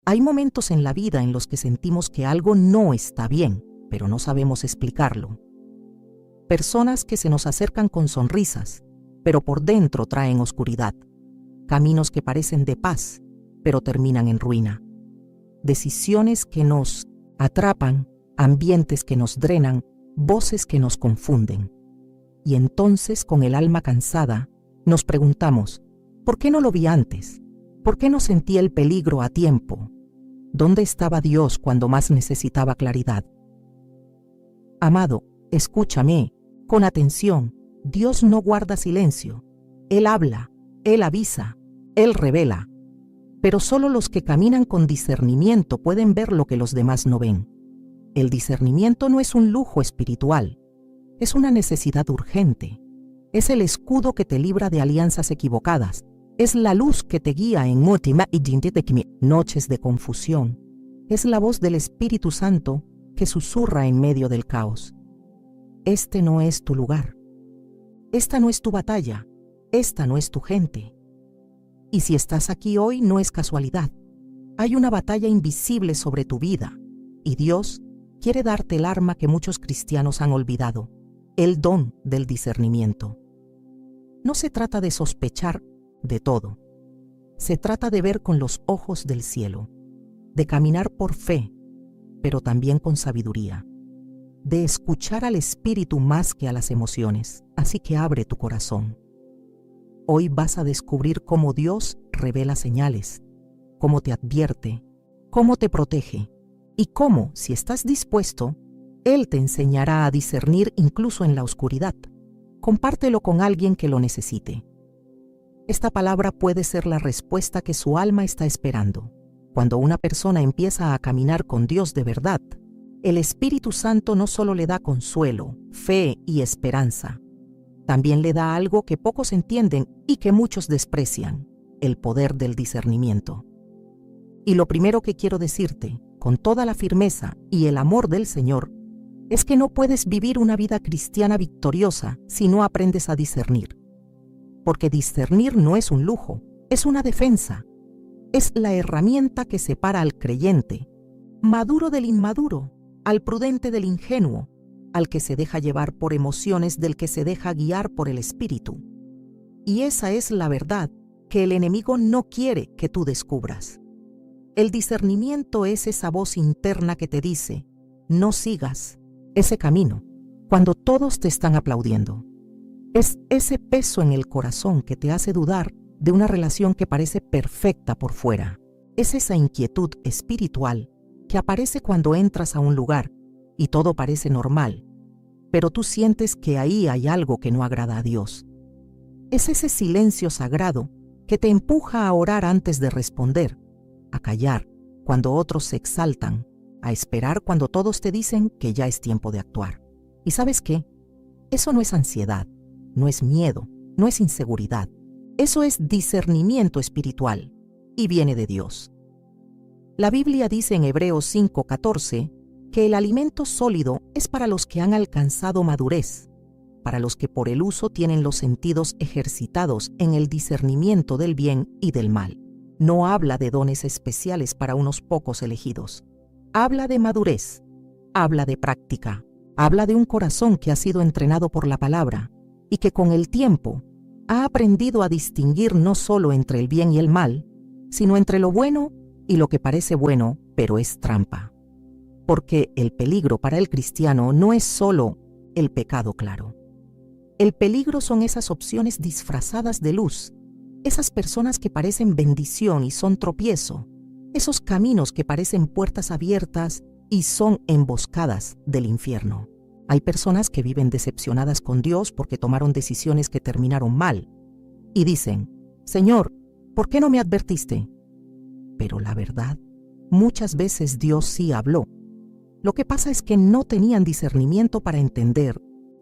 Hay momentos en la vida en los que sentimos que algo no está bien, pero no sabemos explicarlo. Personas que se nos acercan con sonrisas, pero por dentro traen oscuridad. Caminos que parecen de paz, pero terminan en ruina. Decisiones que nos atrapan, ambientes que nos drenan, voces que nos confunden. Y entonces, con el alma cansada, nos preguntamos, ¿por qué no lo vi antes? ¿Por qué no sentí el peligro a tiempo? ¿Dónde estaba Dios cuando más necesitaba claridad? Amado, escúchame, con atención. Dios no guarda silencio. Él habla, Él avisa, Él revela. Pero solo los que caminan con discernimiento pueden ver lo que los demás no ven. El discernimiento no es un lujo espiritual, es una necesidad urgente. Es el escudo que te libra de alianzas equivocadas. Es la luz que te guía en noches de confusión. Es la voz del Espíritu Santo que susurra en medio del caos. Este no es tu lugar. Esta no es tu batalla. Esta no es tu gente. Y si estás aquí hoy no es casualidad. Hay una batalla invisible sobre tu vida. Y Dios quiere darte el arma que muchos cristianos han olvidado, el don del discernimiento. No se trata de sospechar de todo. Se trata de ver con los ojos del cielo, de caminar por fe, pero también con sabiduría, de escuchar al Espíritu más que a las emociones. Así que abre tu corazón. Hoy vas a descubrir cómo Dios revela señales, cómo te advierte, cómo te protege y cómo, si estás dispuesto, Él te enseñará a discernir incluso en la oscuridad. Compártelo con alguien que lo necesite. Esta palabra puede ser la respuesta que su alma está esperando. Cuando una persona empieza a caminar con Dios de verdad, el Espíritu Santo no solo le da consuelo, fe y esperanza, también le da algo que pocos entienden y que muchos desprecian, el poder del discernimiento. Y lo primero que quiero decirte, con toda la firmeza y el amor del Señor, es que no puedes vivir una vida cristiana victoriosa si no aprendes a discernir. Porque discernir no es un lujo, es una defensa. Es la herramienta que separa al creyente, maduro del inmaduro, al prudente del ingenuo, al que se deja llevar por emociones del que se deja guiar por el Espíritu. Y esa es la verdad que el enemigo no quiere que tú descubras. El discernimiento es esa voz interna que te dice, no sigas ese camino, cuando todos te están aplaudiendo. Es ese peso en el corazón que te hace dudar de una relación que parece perfecta por fuera. Es esa inquietud espiritual que aparece cuando entras a un lugar y todo parece normal, pero tú sientes que ahí hay algo que no agrada a Dios. Es ese silencio sagrado que te empuja a orar antes de responder, a callar cuando otros se exaltan, a esperar cuando todos te dicen que ya es tiempo de actuar. ¿Y sabes qué? Eso no es ansiedad. No es miedo, no es inseguridad. Eso es discernimiento espiritual y viene de Dios. La Biblia dice en Hebreos 5:14 que el alimento sólido es para los que han alcanzado madurez, para los que por el uso tienen los sentidos ejercitados en el discernimiento del bien y del mal. No habla de dones especiales para unos pocos elegidos. Habla de madurez, habla de práctica, habla de un corazón que ha sido entrenado por la palabra y que con el tiempo ha aprendido a distinguir no solo entre el bien y el mal, sino entre lo bueno y lo que parece bueno, pero es trampa. Porque el peligro para el cristiano no es solo el pecado claro. El peligro son esas opciones disfrazadas de luz, esas personas que parecen bendición y son tropiezo, esos caminos que parecen puertas abiertas y son emboscadas del infierno. Hay personas que viven decepcionadas con Dios porque tomaron decisiones que terminaron mal y dicen, Señor, ¿por qué no me advertiste? Pero la verdad, muchas veces Dios sí habló. Lo que pasa es que no tenían discernimiento para entender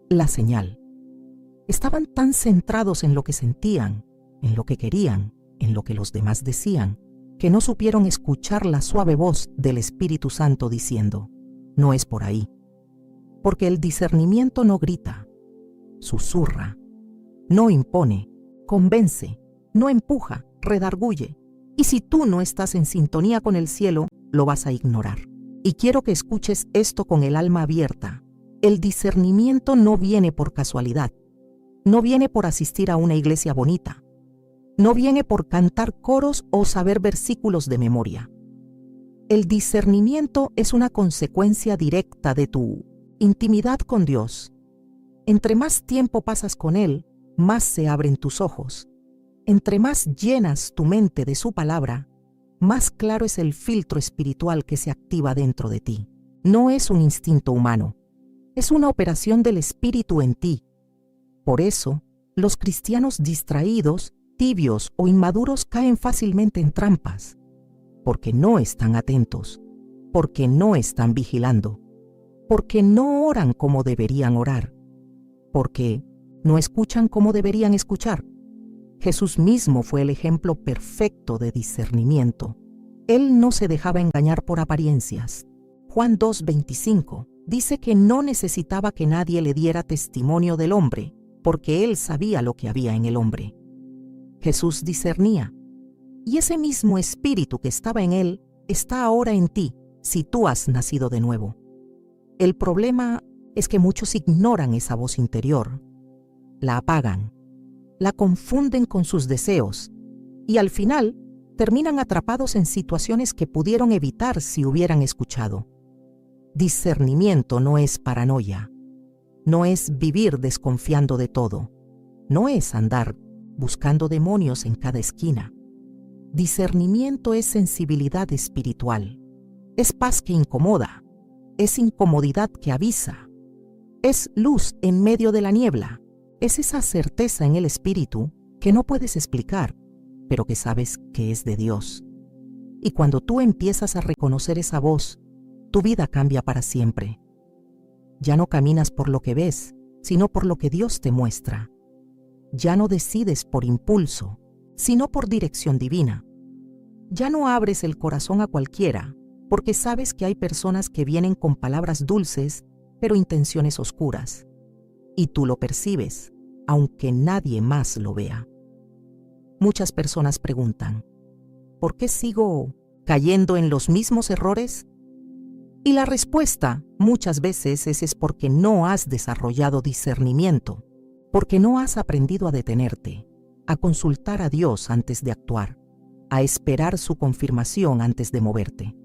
la señal. Estaban tan centrados en lo que sentían, en lo que querían, en lo que los demás decían, que no supieron escuchar la suave voz del Espíritu Santo diciendo, no es por ahí. Porque el discernimiento no grita, susurra, no impone, convence, no empuja, redarguye. Y si tú no estás en sintonía con el cielo, lo vas a ignorar. Y quiero que escuches esto con el alma abierta. El discernimiento no viene por casualidad. No viene por asistir a una iglesia bonita. No viene por cantar coros o saber versículos de memoria. El discernimiento es una consecuencia directa de tu intimidad con Dios. Entre más tiempo pasas con Él, más se abren tus ojos. Entre más llenas tu mente de su palabra, más claro es el filtro espiritual que se activa dentro de ti. No es un instinto humano, es una operación del Espíritu en ti. Por eso, los cristianos distraídos, tibios o inmaduros caen fácilmente en trampas, porque no están atentos, porque no están vigilando, porque no oran como deberían orar, porque no escuchan como deberían escuchar. Jesús mismo fue el ejemplo perfecto de discernimiento. Él no se dejaba engañar por apariencias. Juan 2:25 dice que no necesitaba que nadie le diera testimonio del hombre, porque él sabía lo que había en el hombre. Jesús discernía, y ese mismo espíritu que estaba en él está ahora en ti, si tú has nacido de nuevo. El problema es que muchos ignoran esa voz interior, la apagan, la confunden con sus deseos y al final terminan atrapados en situaciones que pudieron evitar si hubieran escuchado. Discernimiento no es paranoia, no es vivir desconfiando de todo, no es andar buscando demonios en cada esquina. Discernimiento es sensibilidad espiritual, es paz que incomoda, es incomodidad que avisa, es luz en medio de la niebla. Es esa certeza en el espíritu que no puedes explicar, pero que sabes que es de Dios. Y cuando tú empiezas a reconocer esa voz, tu vida cambia para siempre. Ya no caminas por lo que ves, sino por lo que Dios te muestra. Ya no decides por impulso, sino por dirección divina. Ya no abres el corazón a cualquiera, porque sabes que hay personas que vienen con palabras dulces, pero intenciones oscuras. Y tú lo percibes, aunque nadie más lo vea. Muchas personas preguntan, ¿por qué sigo cayendo en los mismos errores? Y la respuesta muchas veces es porque no has desarrollado discernimiento, porque no has aprendido a detenerte, a consultar a Dios antes de actuar, a esperar su confirmación antes de moverte,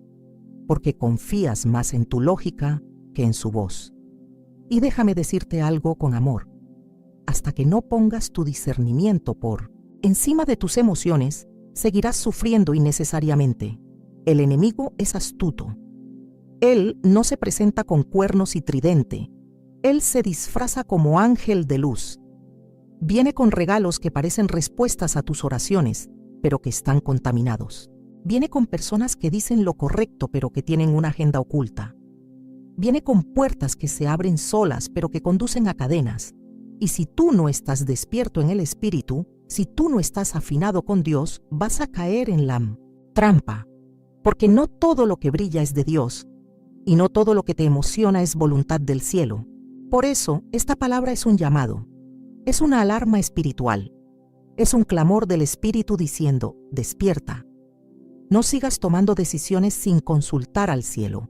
porque confías más en tu lógica que en su voz. Y déjame decirte algo con amor. Hasta que no pongas tu discernimiento por encima de tus emociones, seguirás sufriendo innecesariamente. El enemigo es astuto. Él no se presenta con cuernos y tridente. Él se disfraza como ángel de luz. Viene con regalos que parecen respuestas a tus oraciones, pero que están contaminados. Viene con personas que dicen lo correcto, pero que tienen una agenda oculta. Viene con puertas que se abren solas, pero que conducen a cadenas. Y si tú no estás despierto en el espíritu, si tú no estás afinado con Dios, vas a caer en la trampa. Porque no todo lo que brilla es de Dios, y no todo lo que te emociona es voluntad del cielo. Por eso, esta palabra es un llamado, es una alarma espiritual, es un clamor del espíritu diciendo, despierta. No sigas tomando decisiones sin consultar al cielo.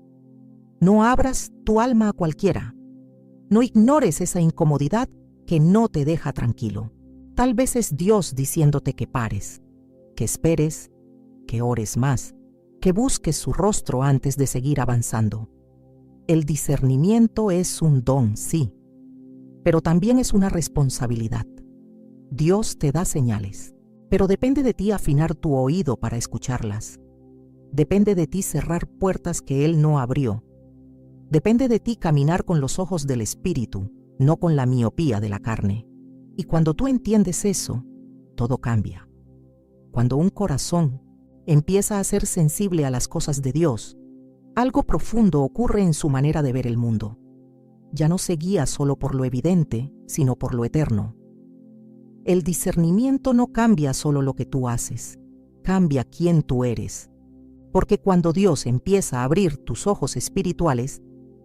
No abras tu alma a cualquiera. No ignores esa incomodidad que no te deja tranquilo. Tal vez es Dios diciéndote que pares, que esperes, que ores más, que busques su rostro antes de seguir avanzando. El discernimiento es un don, sí, pero también es una responsabilidad. Dios te da señales, pero depende de ti afinar tu oído para escucharlas. Depende de ti cerrar puertas que Él no abrió. Depende de ti caminar con los ojos del Espíritu, no con la miopía de la carne. Y cuando tú entiendes eso, todo cambia. Cuando un corazón empieza a ser sensible a las cosas de Dios, algo profundo ocurre en su manera de ver el mundo. Ya no se guía solo por lo evidente, sino por lo eterno. El discernimiento no cambia solo lo que tú haces, cambia quién tú eres. Porque cuando Dios empieza a abrir tus ojos espirituales,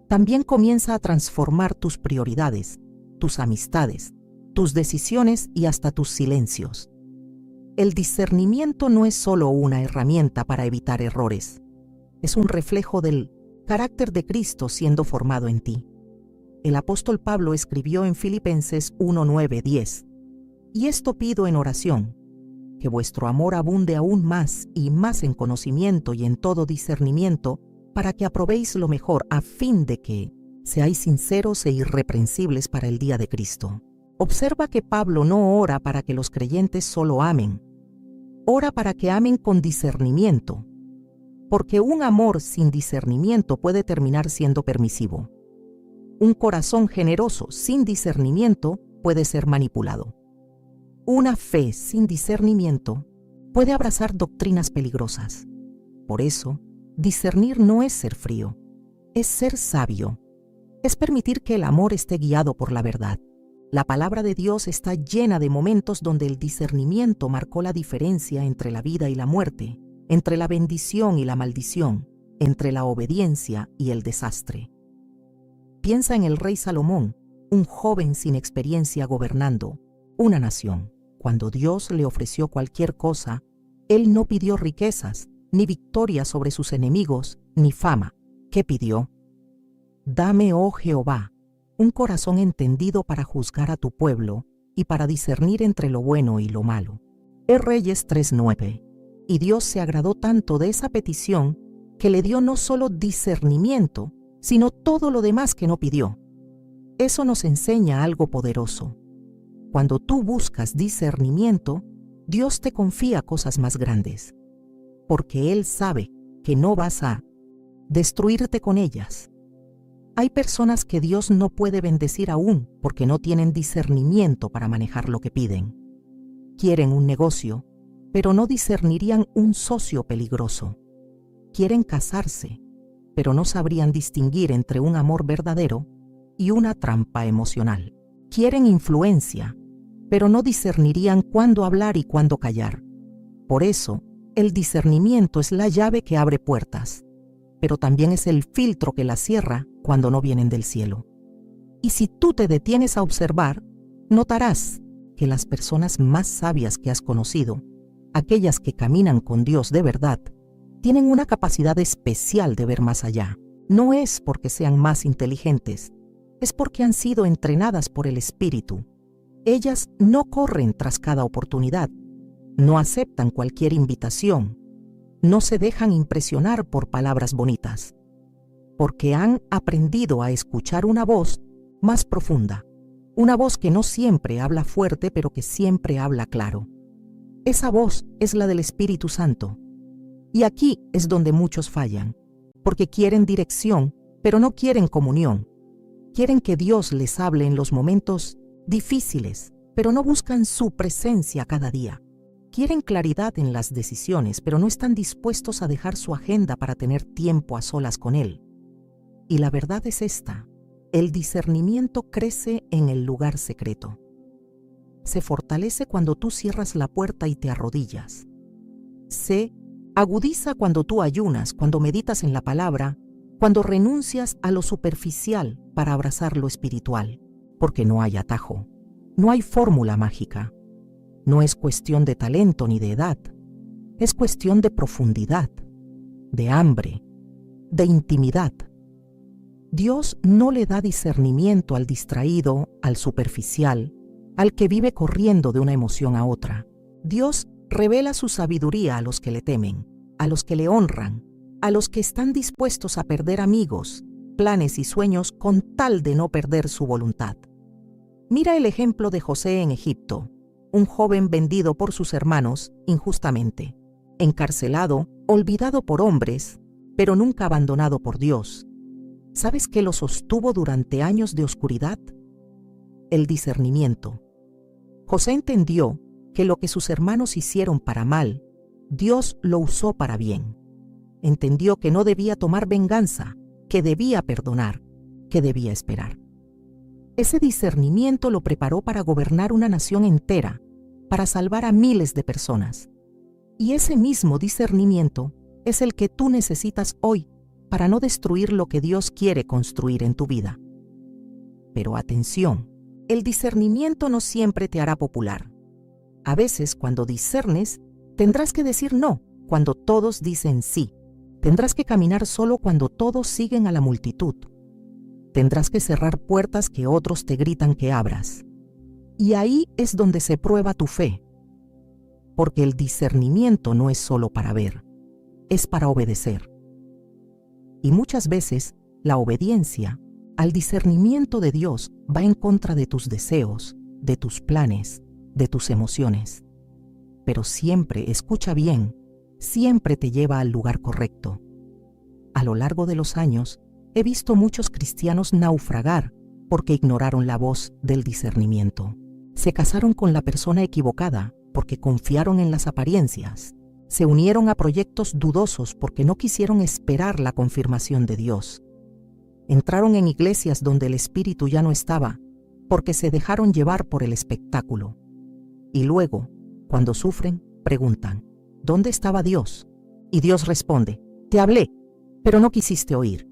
también comienza a transformar tus prioridades, tus amistades, tus decisiones y hasta tus silencios. El discernimiento no es solo una herramienta para evitar errores. Es un reflejo del carácter de Cristo siendo formado en ti. El apóstol Pablo escribió en Filipenses 1:9-10: «Y esto pido en oración, que vuestro amor abunde aún más y más en conocimiento y en todo discernimiento, para que aprobéis lo mejor, a fin de que seáis sinceros e irreprensibles para el día de Cristo». Observa que Pablo no ora para que los creyentes solo amen. Ora para que amen con discernimiento, porque un amor sin discernimiento puede terminar siendo permisivo. Un corazón generoso sin discernimiento puede ser manipulado. Una fe sin discernimiento puede abrazar doctrinas peligrosas. Por eso, discernir no es ser frío, es ser sabio. Es permitir que el amor esté guiado por la verdad. La palabra de Dios está llena de momentos donde el discernimiento marcó la diferencia entre la vida y la muerte, entre la bendición y la maldición, entre la obediencia y el desastre. Piensa en el rey Salomón, un joven sin experiencia gobernando una nación. Cuando Dios le ofreció cualquier cosa, él no pidió riquezas, ni victoria sobre sus enemigos, ni fama. ¿Qué pidió? «Dame, oh Jehová, un corazón entendido para juzgar a tu pueblo y para discernir entre lo bueno y lo malo». Es Reyes 3:9. Y Dios se agradó tanto de esa petición que le dio no solo discernimiento, sino todo lo demás que no pidió. Eso nos enseña algo poderoso. Cuando tú buscas discernimiento, Dios te confía cosas más grandes, porque Él sabe que no vas a destruirte con ellas. Hay personas que Dios no puede bendecir aún porque no tienen discernimiento para manejar lo que piden. Quieren un negocio, pero no discernirían un socio peligroso. Quieren casarse, pero no sabrían distinguir entre un amor verdadero y una trampa emocional. Quieren influencia, pero no discernirían cuándo hablar y cuándo callar. Por eso, el discernimiento es la llave que abre puertas, pero también es el filtro que las cierra cuando no vienen del cielo. Y si tú te detienes a observar, notarás que las personas más sabias que has conocido, aquellas que caminan con Dios de verdad, tienen una capacidad especial de ver más allá. No es porque sean más inteligentes, es porque han sido entrenadas por el Espíritu. Ellas no corren tras cada oportunidad, no aceptan cualquier invitación, no se dejan impresionar por palabras bonitas, porque han aprendido a escuchar una voz más profunda, una voz que no siempre habla fuerte, pero que siempre habla claro. Esa voz es la del Espíritu Santo. Y aquí es donde muchos fallan, porque quieren dirección, pero no quieren comunión. Quieren que Dios les hable en los momentos difíciles, pero no buscan su presencia cada día. Quieren claridad en las decisiones, pero no están dispuestos a dejar su agenda para tener tiempo a solas con Él. Y la verdad es esta: el discernimiento crece en el lugar secreto. Se fortalece cuando tú cierras la puerta y te arrodillas. Se agudiza cuando tú ayunas, cuando meditas en la palabra, cuando renuncias a lo superficial para abrazar lo espiritual, porque no hay atajo, no hay fórmula mágica. No es cuestión de talento ni de edad, es cuestión de profundidad, de hambre, de intimidad. Dios no le da discernimiento al distraído, al superficial, al que vive corriendo de una emoción a otra. Dios revela su sabiduría a los que le temen, a los que le honran, a los que están dispuestos a perder amigos, planes y sueños con tal de no perder su voluntad. Mira el ejemplo de José en Egipto, un joven vendido por sus hermanos injustamente, encarcelado, olvidado por hombres, pero nunca abandonado por Dios. ¿Sabes qué lo sostuvo durante años de oscuridad? El discernimiento. José entendió que lo que sus hermanos hicieron para mal, Dios lo usó para bien. Entendió que no debía tomar venganza, que debía perdonar, que debía esperar. Ese discernimiento lo preparó para gobernar una nación entera, para salvar a miles de personas. Y ese mismo discernimiento es el que tú necesitas hoy para no destruir lo que Dios quiere construir en tu vida. Pero atención, el discernimiento no siempre te hará popular. A veces, cuando discernes, tendrás que decir no cuando todos dicen sí. Tendrás que caminar solo cuando todos siguen a la multitud. Tendrás que cerrar puertas que otros te gritan que abras. Y ahí es donde se prueba tu fe. Porque el discernimiento no es solo para ver, es para obedecer. Y muchas veces la obediencia al discernimiento de Dios va en contra de tus deseos, de tus planes, de tus emociones. Pero siempre, escucha bien, siempre te lleva al lugar correcto. A lo largo de los años, he visto muchos cristianos naufragar porque ignoraron la voz del discernimiento. Se casaron con la persona equivocada porque confiaron en las apariencias. Se unieron a proyectos dudosos porque no quisieron esperar la confirmación de Dios. Entraron en iglesias donde el Espíritu ya no estaba porque se dejaron llevar por el espectáculo. Y luego, cuando sufren, preguntan, ¿dónde estaba Dios? Y Dios responde, te hablé, pero no quisiste oír.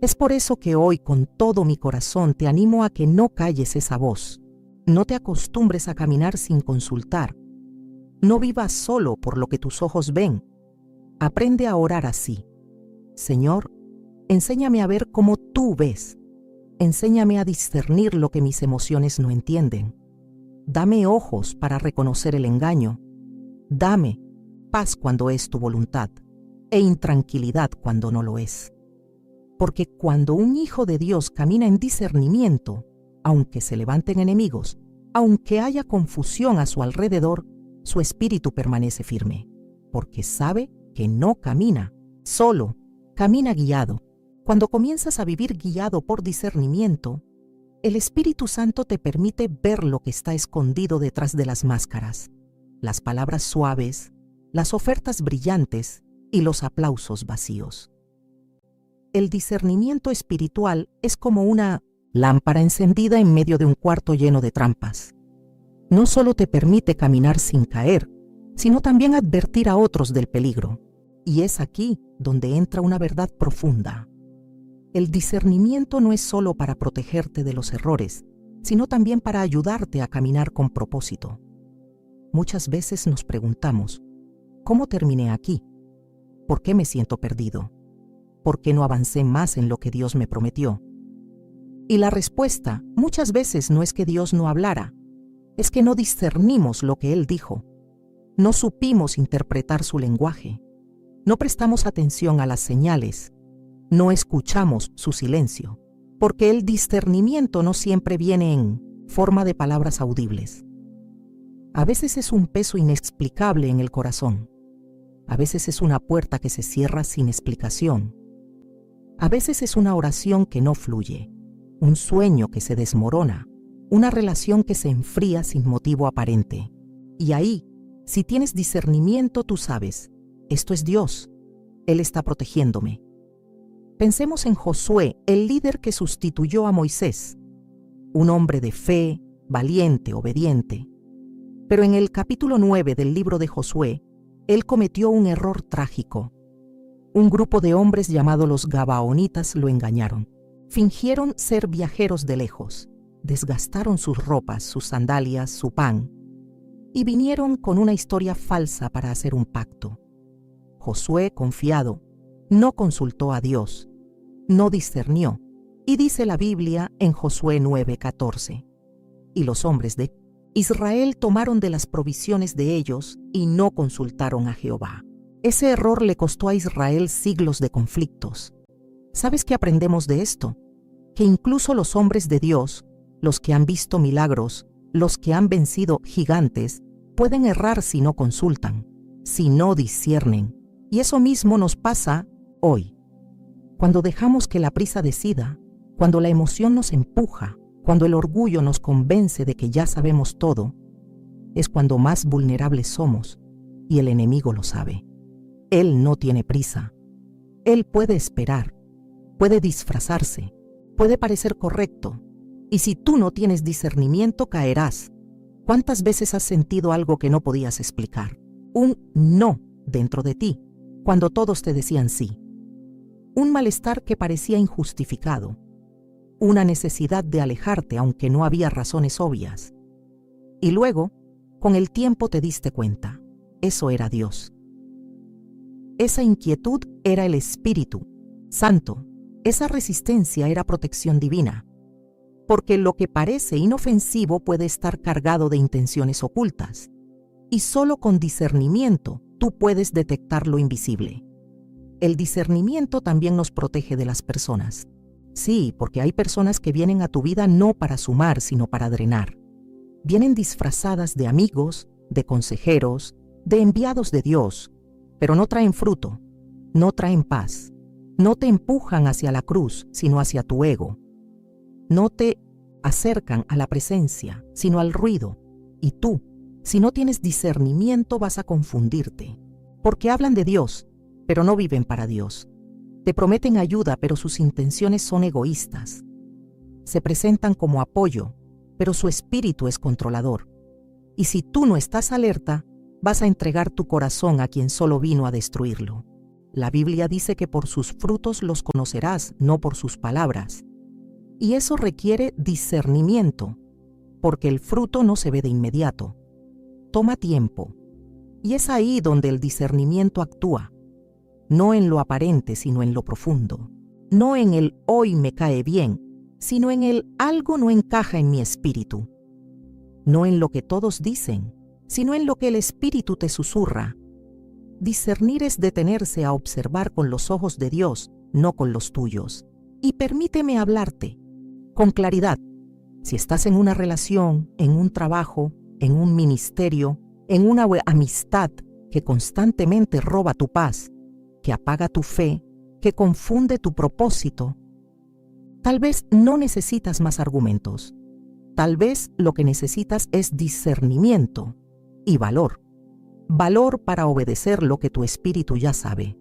Es por eso que hoy con todo mi corazón te animo a que no calles esa voz. No te acostumbres a caminar sin consultar. No vivas solo por lo que tus ojos ven. Aprende a orar así. Señor, enséñame a ver como tú ves. Enséñame a discernir lo que mis emociones no entienden. Dame ojos para reconocer el engaño. Dame paz cuando es tu voluntad e intranquilidad cuando no lo es. Porque cuando un hijo de Dios camina en discernimiento, aunque se levanten enemigos, aunque haya confusión a su alrededor, su espíritu permanece firme, porque sabe que no camina solo, camina guiado. Cuando comienzas a vivir guiado por discernimiento, el Espíritu Santo te permite ver lo que está escondido detrás de las máscaras, las palabras suaves, las ofertas brillantes y los aplausos vacíos. El discernimiento espiritual es como una lámpara encendida en medio de un cuarto lleno de trampas. No solo te permite caminar sin caer, sino también advertir a otros del peligro. Y es aquí donde entra una verdad profunda. El discernimiento no es solo para protegerte de los errores, sino también para ayudarte a caminar con propósito. Muchas veces nos preguntamos, ¿cómo terminé aquí? ¿Por qué me siento perdido? ¿Por qué no avancé más en lo que Dios me prometió? Y la respuesta muchas veces no es que Dios no hablara, es que no discernimos lo que Él dijo. No supimos interpretar su lenguaje. No prestamos atención a las señales. No escuchamos su silencio, porque el discernimiento no siempre viene en forma de palabras audibles. A veces es un peso inexplicable en el corazón. A veces es una puerta que se cierra sin explicación. A veces es una oración que no fluye, un sueño que se desmorona, una relación que se enfría sin motivo aparente. Y ahí, si tienes discernimiento, tú sabes, esto es Dios, Él está protegiéndome. Pensemos en Josué, el líder que sustituyó a Moisés, un hombre de fe, valiente, obediente. Pero en el capítulo 9 del libro de Josué, él cometió un error trágico. Un grupo de hombres llamados los Gabaonitas lo engañaron. Fingieron ser viajeros de lejos, desgastaron sus ropas, sus sandalias, su pan, y vinieron con una historia falsa para hacer un pacto. Josué, confiado, no consultó a Dios, no discernió, y dice la Biblia en Josué 9:14, y los hombres de Israel tomaron de las provisiones de ellos y no consultaron a Jehová. Ese error le costó a Israel siglos de conflictos. ¿Sabes qué aprendemos de esto? Que incluso los hombres de Dios, los que han visto milagros, los que han vencido gigantes, pueden errar si no consultan, si no disciernen. Y eso mismo nos pasa hoy. Cuando dejamos que la prisa decida, cuando la emoción nos empuja, cuando el orgullo nos convence de que ya sabemos todo, es cuando más vulnerables somos, y el enemigo lo sabe. Él no tiene prisa. Él puede esperar, puede disfrazarse, puede parecer correcto, y si tú no tienes discernimiento caerás. ¿Cuántas veces has sentido algo que no podías explicar? Un no dentro de ti, cuando todos te decían sí. Un malestar que parecía injustificado. Una necesidad de alejarte aunque no había razones obvias. Y luego, Con el tiempo te diste cuenta. Eso era Dios. Esa inquietud era el Espíritu Santo. Esa resistencia era protección divina. Porque lo que parece inofensivo puede estar cargado de intenciones ocultas. Y solo con discernimiento tú puedes detectar lo invisible. El discernimiento también nos protege de las personas. Sí, porque hay personas que vienen a tu vida no para sumar, sino para drenar. Vienen disfrazadas de amigos, de consejeros, de enviados de Dios, pero no traen fruto, no traen paz, no te empujan hacia la cruz, sino hacia tu ego. No te acercan a la presencia, sino al ruido. Y tú, si no tienes discernimiento, vas a confundirte, porque hablan de Dios, pero no viven para Dios. Te prometen ayuda, pero sus intenciones son egoístas. Se presentan como apoyo, pero su espíritu es controlador. Y si tú no estás alerta, vas a entregar tu corazón a quien solo vino a destruirlo. La Biblia dice que por sus frutos los conocerás, no por sus palabras. Y eso requiere discernimiento, porque el fruto no se ve de inmediato. Toma tiempo. Y es ahí donde el discernimiento actúa. No en lo aparente, sino en lo profundo. No en el hoy me cae bien, sino en el algo no encaja en mi espíritu. No en lo que todos dicen, sino en lo que el espíritu te susurra. Discernir es detenerse a observar con los ojos de Dios, no con los tuyos. Y permíteme hablarte con claridad. Si estás en una relación, en un trabajo, en un ministerio, en una amistad que constantemente roba tu paz, que apaga tu fe, que confunde tu propósito, tal vez no necesitas más argumentos. Tal vez lo que necesitas es discernimiento y valor. Valor para obedecer lo que tu espíritu ya sabe.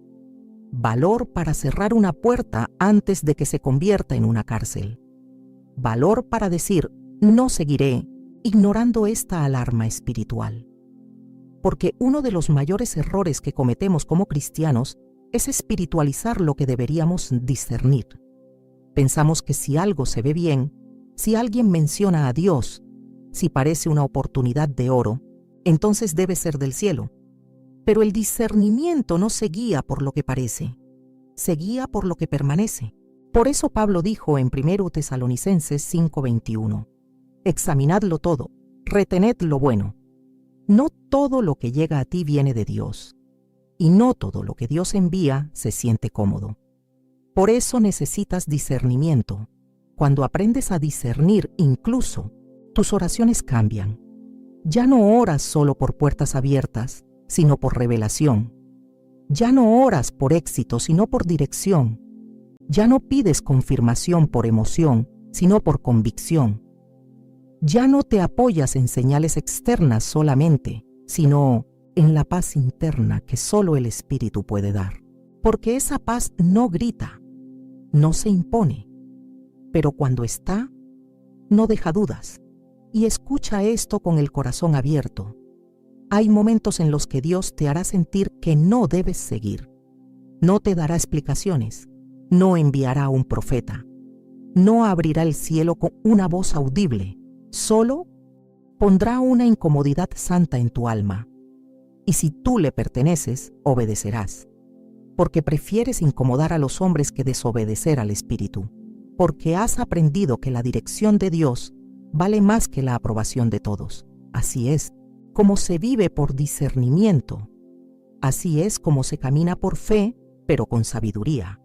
Valor para cerrar una puerta antes de que se convierta en una cárcel. Valor para decir, no seguiré, ignorando esta alarma espiritual. Porque uno de los mayores errores que cometemos como cristianos es espiritualizar lo que deberíamos discernir. Pensamos que si algo se ve bien, si alguien menciona a Dios, si parece una oportunidad de oro, entonces debe ser del cielo. Pero el discernimiento no se guía por lo que parece, se guía por lo que permanece. Por eso Pablo dijo en 1 Tesalonicenses 5:21, examinadlo todo, retened lo bueno. No todo lo que llega a ti viene de Dios, y no todo lo que Dios envía se siente cómodo. Por eso necesitas discernimiento. Cuando aprendes a discernir, incluso, tus oraciones cambian. Ya no oras solo por puertas abiertas, sino por revelación. Ya no oras por éxito, sino por dirección. Ya no pides confirmación por emoción, sino por convicción. Ya no te apoyas en señales externas solamente, sino en la paz interna que solo el Espíritu puede dar. Porque esa paz no grita, no se impone, pero cuando está, no deja dudas. Y escucha esto con el corazón abierto. Hay momentos en los que Dios te hará sentir que no debes seguir. No te dará explicaciones. No enviará a un profeta. No abrirá el cielo con una voz audible. Solo pondrá una incomodidad santa en tu alma. Y si tú le perteneces, obedecerás. Porque prefieres incomodar a los hombres que desobedecer al Espíritu. Porque has aprendido que la dirección de Dios vale más que la aprobación de todos. Así es como se vive por discernimiento. Así es como se camina por fe, pero con sabiduría.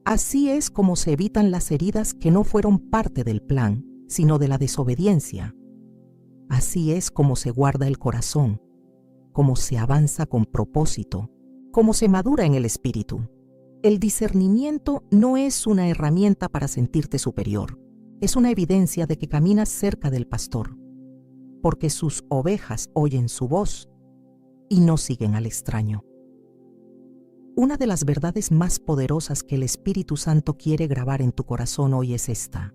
Así es como se evitan las heridas que no fueron parte del plan, sino de la desobediencia. Así es como se guarda el corazón, como se avanza con propósito, como se madura en el espíritu. El discernimiento no es una herramienta para sentirte superior, es una evidencia de que caminas cerca del pastor, porque sus ovejas oyen su voz y no siguen al extraño. Una de las verdades más poderosas que el Espíritu Santo quiere grabar en tu corazón hoy es esta.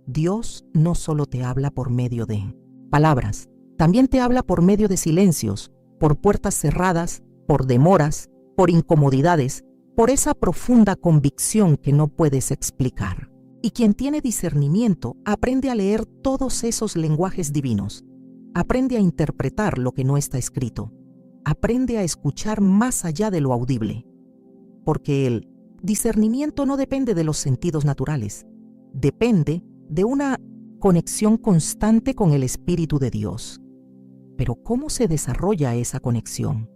Dios no solo te habla por medio de palabras, también te habla por medio de silencios, por puertas cerradas, por demoras, por incomodidades, por esa profunda convicción que no puedes explicar. Y quien tiene discernimiento aprende a leer todos esos lenguajes divinos. Aprende a interpretar lo que no está escrito. Aprende a escuchar más allá de lo audible. Porque el discernimiento no depende de los sentidos naturales. Depende de una conexión constante con el Espíritu de Dios. Pero ¿cómo se desarrolla esa conexión?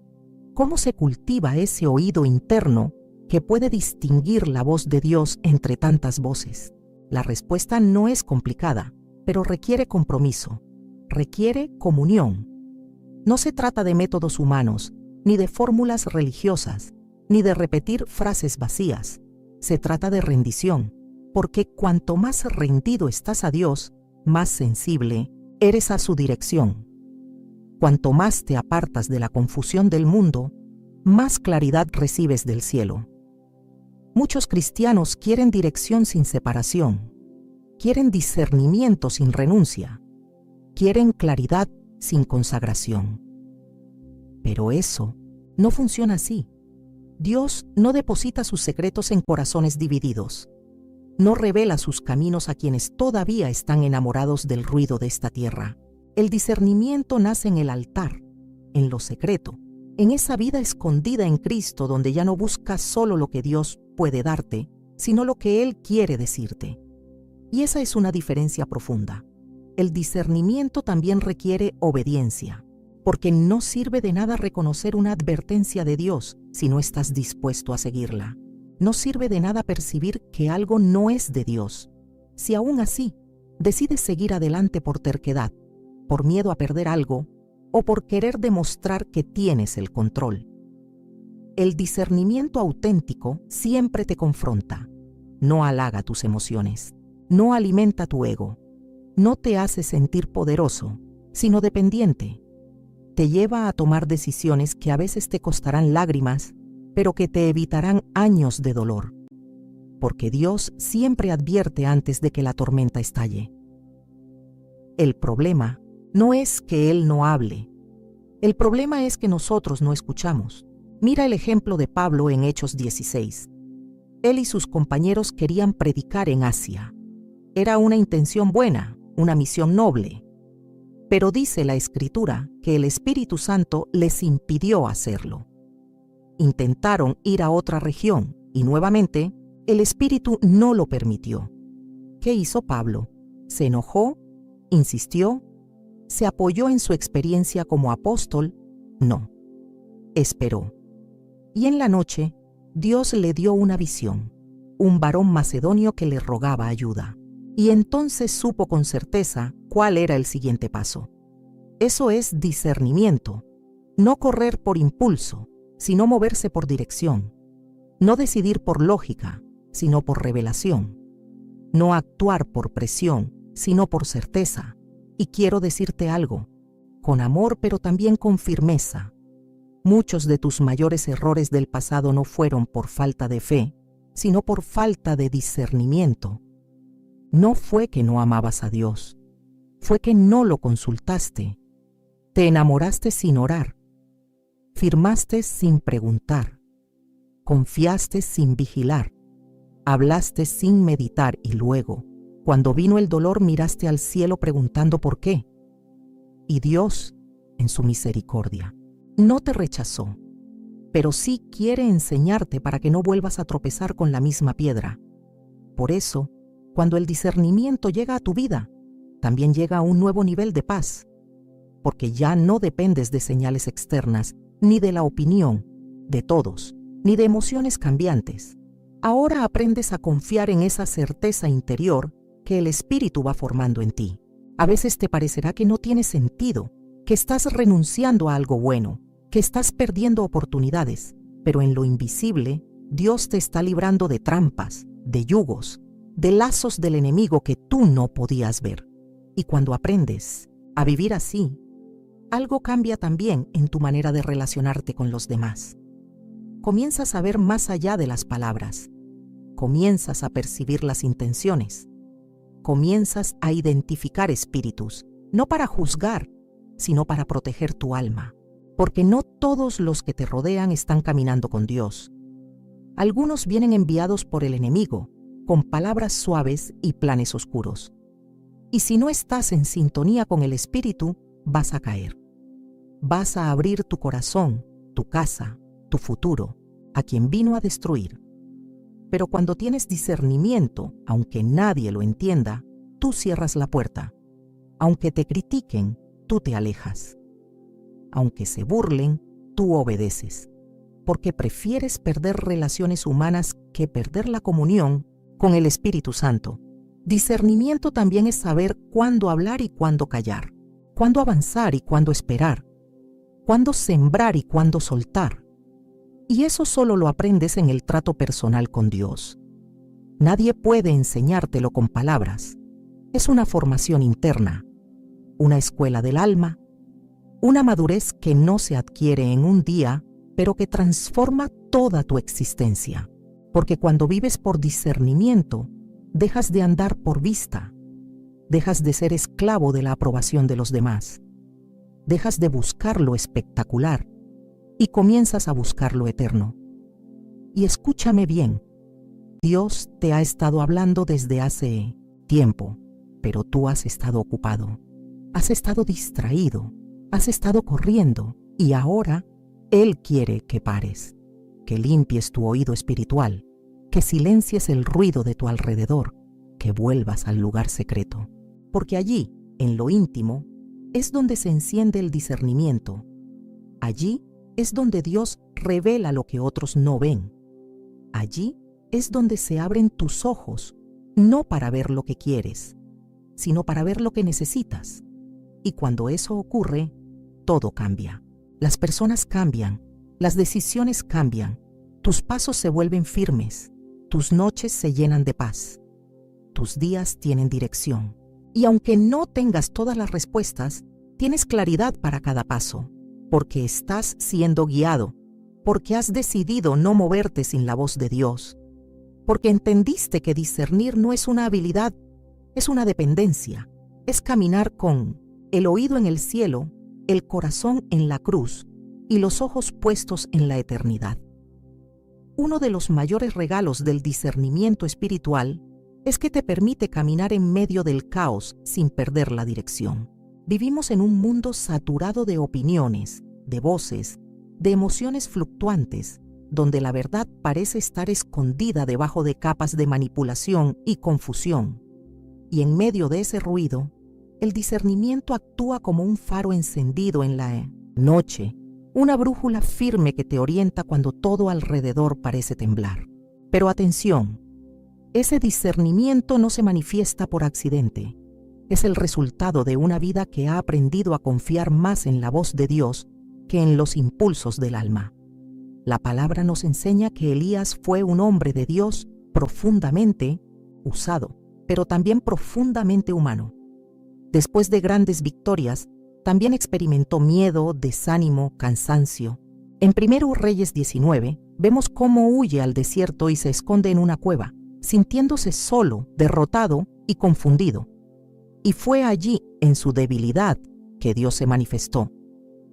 ¿Cómo se cultiva ese oído interno que puede distinguir la voz de Dios entre tantas voces? La respuesta no es complicada, pero requiere compromiso, requiere comunión. No se trata de métodos humanos, ni de fórmulas religiosas, ni de repetir frases vacías. Se trata de rendición, porque cuanto más rendido estás a Dios, más sensible eres a su dirección. Cuanto más te apartas de la confusión del mundo, más claridad recibes del cielo. Muchos cristianos quieren dirección sin separación, quieren discernimiento sin renuncia, quieren claridad sin consagración. Pero eso no funciona así. Dios no deposita sus secretos en corazones divididos. No revela sus caminos a quienes todavía están enamorados del ruido de esta tierra. El discernimiento nace en el altar, en lo secreto, en esa vida escondida en Cristo donde ya no buscas solo lo que Dios puede darte, sino lo que Él quiere decirte. Y esa es una diferencia profunda. El discernimiento también requiere obediencia, porque no sirve de nada reconocer una advertencia de Dios si no estás dispuesto a seguirla. No sirve de nada percibir que algo no es de Dios, si aún así decides seguir adelante por terquedad, por miedo a perder algo o por querer demostrar que tienes el control. El discernimiento auténtico siempre te confronta, no halaga tus emociones, no alimenta tu ego, no te hace sentir poderoso, sino dependiente. Te lleva a tomar decisiones que a veces te costarán lágrimas, pero que te evitarán años de dolor. Porque Dios siempre advierte antes de que la tormenta estalle. El problema no es que Él no hable. El problema es que nosotros no escuchamos. Mira el ejemplo de Pablo en Hechos 16. Él y sus compañeros querían predicar en Asia. Era una intención buena, una misión noble. Pero dice la Escritura que el Espíritu Santo les impidió hacerlo. Intentaron ir a otra región y nuevamente el Espíritu no lo permitió. ¿Qué hizo Pablo? ¿Se enojó? ¿Insistió? ¿Se apoyó en su experiencia como apóstol? No. Esperó. Y en la noche, Dios le dio una visión, un varón macedonio que le rogaba ayuda. Y entonces supo con certeza cuál era el siguiente paso. Eso es discernimiento. No correr por impulso, sino moverse por dirección. No decidir por lógica, sino por revelación. No actuar por presión, sino por certeza. Y quiero decirte algo, con amor pero también con firmeza. Muchos de tus mayores errores del pasado no fueron por falta de fe, sino por falta de discernimiento. No fue que no amabas a Dios, fue que no lo consultaste. Te enamoraste sin orar, firmaste sin preguntar, confiaste sin vigilar, hablaste sin meditar y luego, cuando vino el dolor, miraste al cielo preguntando por qué. Y Dios, en su misericordia, no te rechazó, pero sí quiere enseñarte para que no vuelvas a tropezar con la misma piedra. Por eso, cuando el discernimiento llega a tu vida, también llega a un nuevo nivel de paz, porque ya no dependes de señales externas, ni de la opinión de todos, ni de emociones cambiantes. Ahora aprendes a confiar en esa certeza interior que el Espíritu va formando en ti. A veces te parecerá que no tiene sentido, que estás renunciando a algo bueno, que estás perdiendo oportunidades, pero en lo invisible, Dios te está librando de trampas, de yugos, de lazos del enemigo que tú no podías ver. Y cuando aprendes a vivir así, algo cambia también en tu manera de relacionarte con los demás. Comienzas a ver más allá de las palabras. Comienzas a percibir las intenciones. Comienzas a identificar espíritus, no para juzgar, sino para proteger tu alma. Porque no todos los que te rodean están caminando con Dios. Algunos vienen enviados por el enemigo, con palabras suaves y planes oscuros. Y si no estás en sintonía con el Espíritu, vas a caer. Vas a abrir tu corazón, tu casa, tu futuro, a quien vino a destruir. Pero cuando tienes discernimiento, aunque nadie lo entienda, tú cierras la puerta. Aunque te critiquen, tú te alejas. Aunque se burlen, tú obedeces. Porque prefieres perder relaciones humanas que perder la comunión con el Espíritu Santo. Discernimiento también es saber cuándo hablar y cuándo callar, cuándo avanzar y cuándo esperar, cuándo sembrar y cuándo soltar. Y eso solo lo aprendes en el trato personal con Dios. Nadie puede enseñártelo con palabras. Es una formación interna, una escuela del alma, una madurez que no se adquiere en un día, pero que transforma toda tu existencia. Porque cuando vives por discernimiento, dejas de andar por vista, dejas de ser esclavo de la aprobación de los demás, dejas de buscar lo espectacular y comienzas a buscar lo eterno. Y escúchame bien, Dios te ha estado hablando desde hace tiempo, pero tú has estado ocupado, has estado distraído, has estado corriendo y ahora Él quiere que pares, que limpies tu oído espiritual, que silencies el ruido de tu alrededor, que vuelvas al lugar secreto. Porque allí, en lo íntimo, es donde se enciende el discernimiento. Allí es donde Dios revela lo que otros no ven. Allí es donde se abren tus ojos, no para ver lo que quieres, sino para ver lo que necesitas. Y cuando eso ocurre, todo cambia. Las personas cambian, las decisiones cambian, tus pasos se vuelven firmes, tus noches se llenan de paz, tus días tienen dirección. Y aunque no tengas todas las respuestas, tienes claridad para cada paso, porque estás siendo guiado, porque has decidido no moverte sin la voz de Dios, porque entendiste que discernir no es una habilidad, es una dependencia, es caminar con el oído en el cielo, el corazón en la cruz y los ojos puestos en la eternidad. Uno de los mayores regalos del discernimiento espiritual es que te permite caminar en medio del caos sin perder la dirección. Vivimos en un mundo saturado de opiniones, de voces, de emociones fluctuantes, donde la verdad parece estar escondida debajo de capas de manipulación y confusión. Y en medio de ese ruido, el discernimiento actúa como un faro encendido en la noche, una brújula firme que te orienta cuando todo alrededor parece temblar. Pero atención, ese discernimiento no se manifiesta por accidente. Es el resultado de una vida que ha aprendido a confiar más en la voz de Dios que en los impulsos del alma. La palabra nos enseña que Elías fue un hombre de Dios profundamente usado, pero también profundamente humano. Después de grandes victorias, también experimentó miedo, desánimo, cansancio. En 1 Reyes 19, vemos cómo huye al desierto y se esconde en una cueva, sintiéndose solo, derrotado y confundido. Y fue allí, en su debilidad, que Dios se manifestó.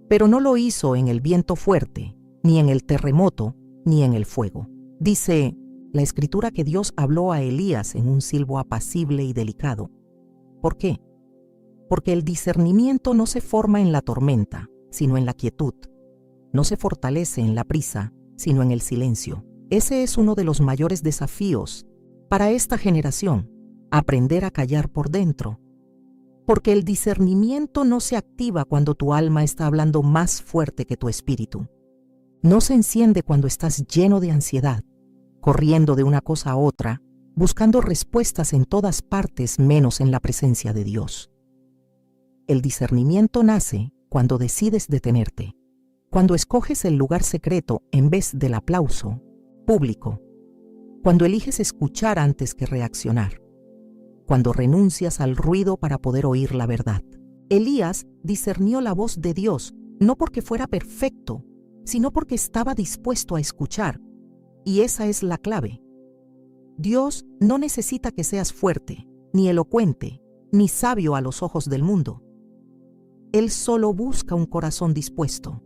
Pero no lo hizo en el viento fuerte, ni en el terremoto, ni en el fuego. Dice la Escritura que Dios habló a Elías en un silbo apacible y delicado. ¿Por qué? Porque el discernimiento no se forma en la tormenta, sino en la quietud. No se fortalece en la prisa, sino en el silencio. Ese es uno de los mayores desafíos para esta generación, aprender a callar por dentro. Porque el discernimiento no se activa cuando tu alma está hablando más fuerte que tu espíritu. No se enciende cuando estás lleno de ansiedad, corriendo de una cosa a otra, buscando respuestas en todas partes menos en la presencia de Dios. El discernimiento nace cuando decides detenerte, cuando escoges el lugar secreto en vez del aplauso público, cuando eliges escuchar antes que reaccionar, cuando renuncias al ruido para poder oír la verdad. Elías discernió la voz de Dios no porque fuera perfecto, sino porque estaba dispuesto a escuchar, y esa es la clave. Dios no necesita que seas fuerte, ni elocuente, ni sabio a los ojos del mundo. Él solo busca un corazón dispuesto,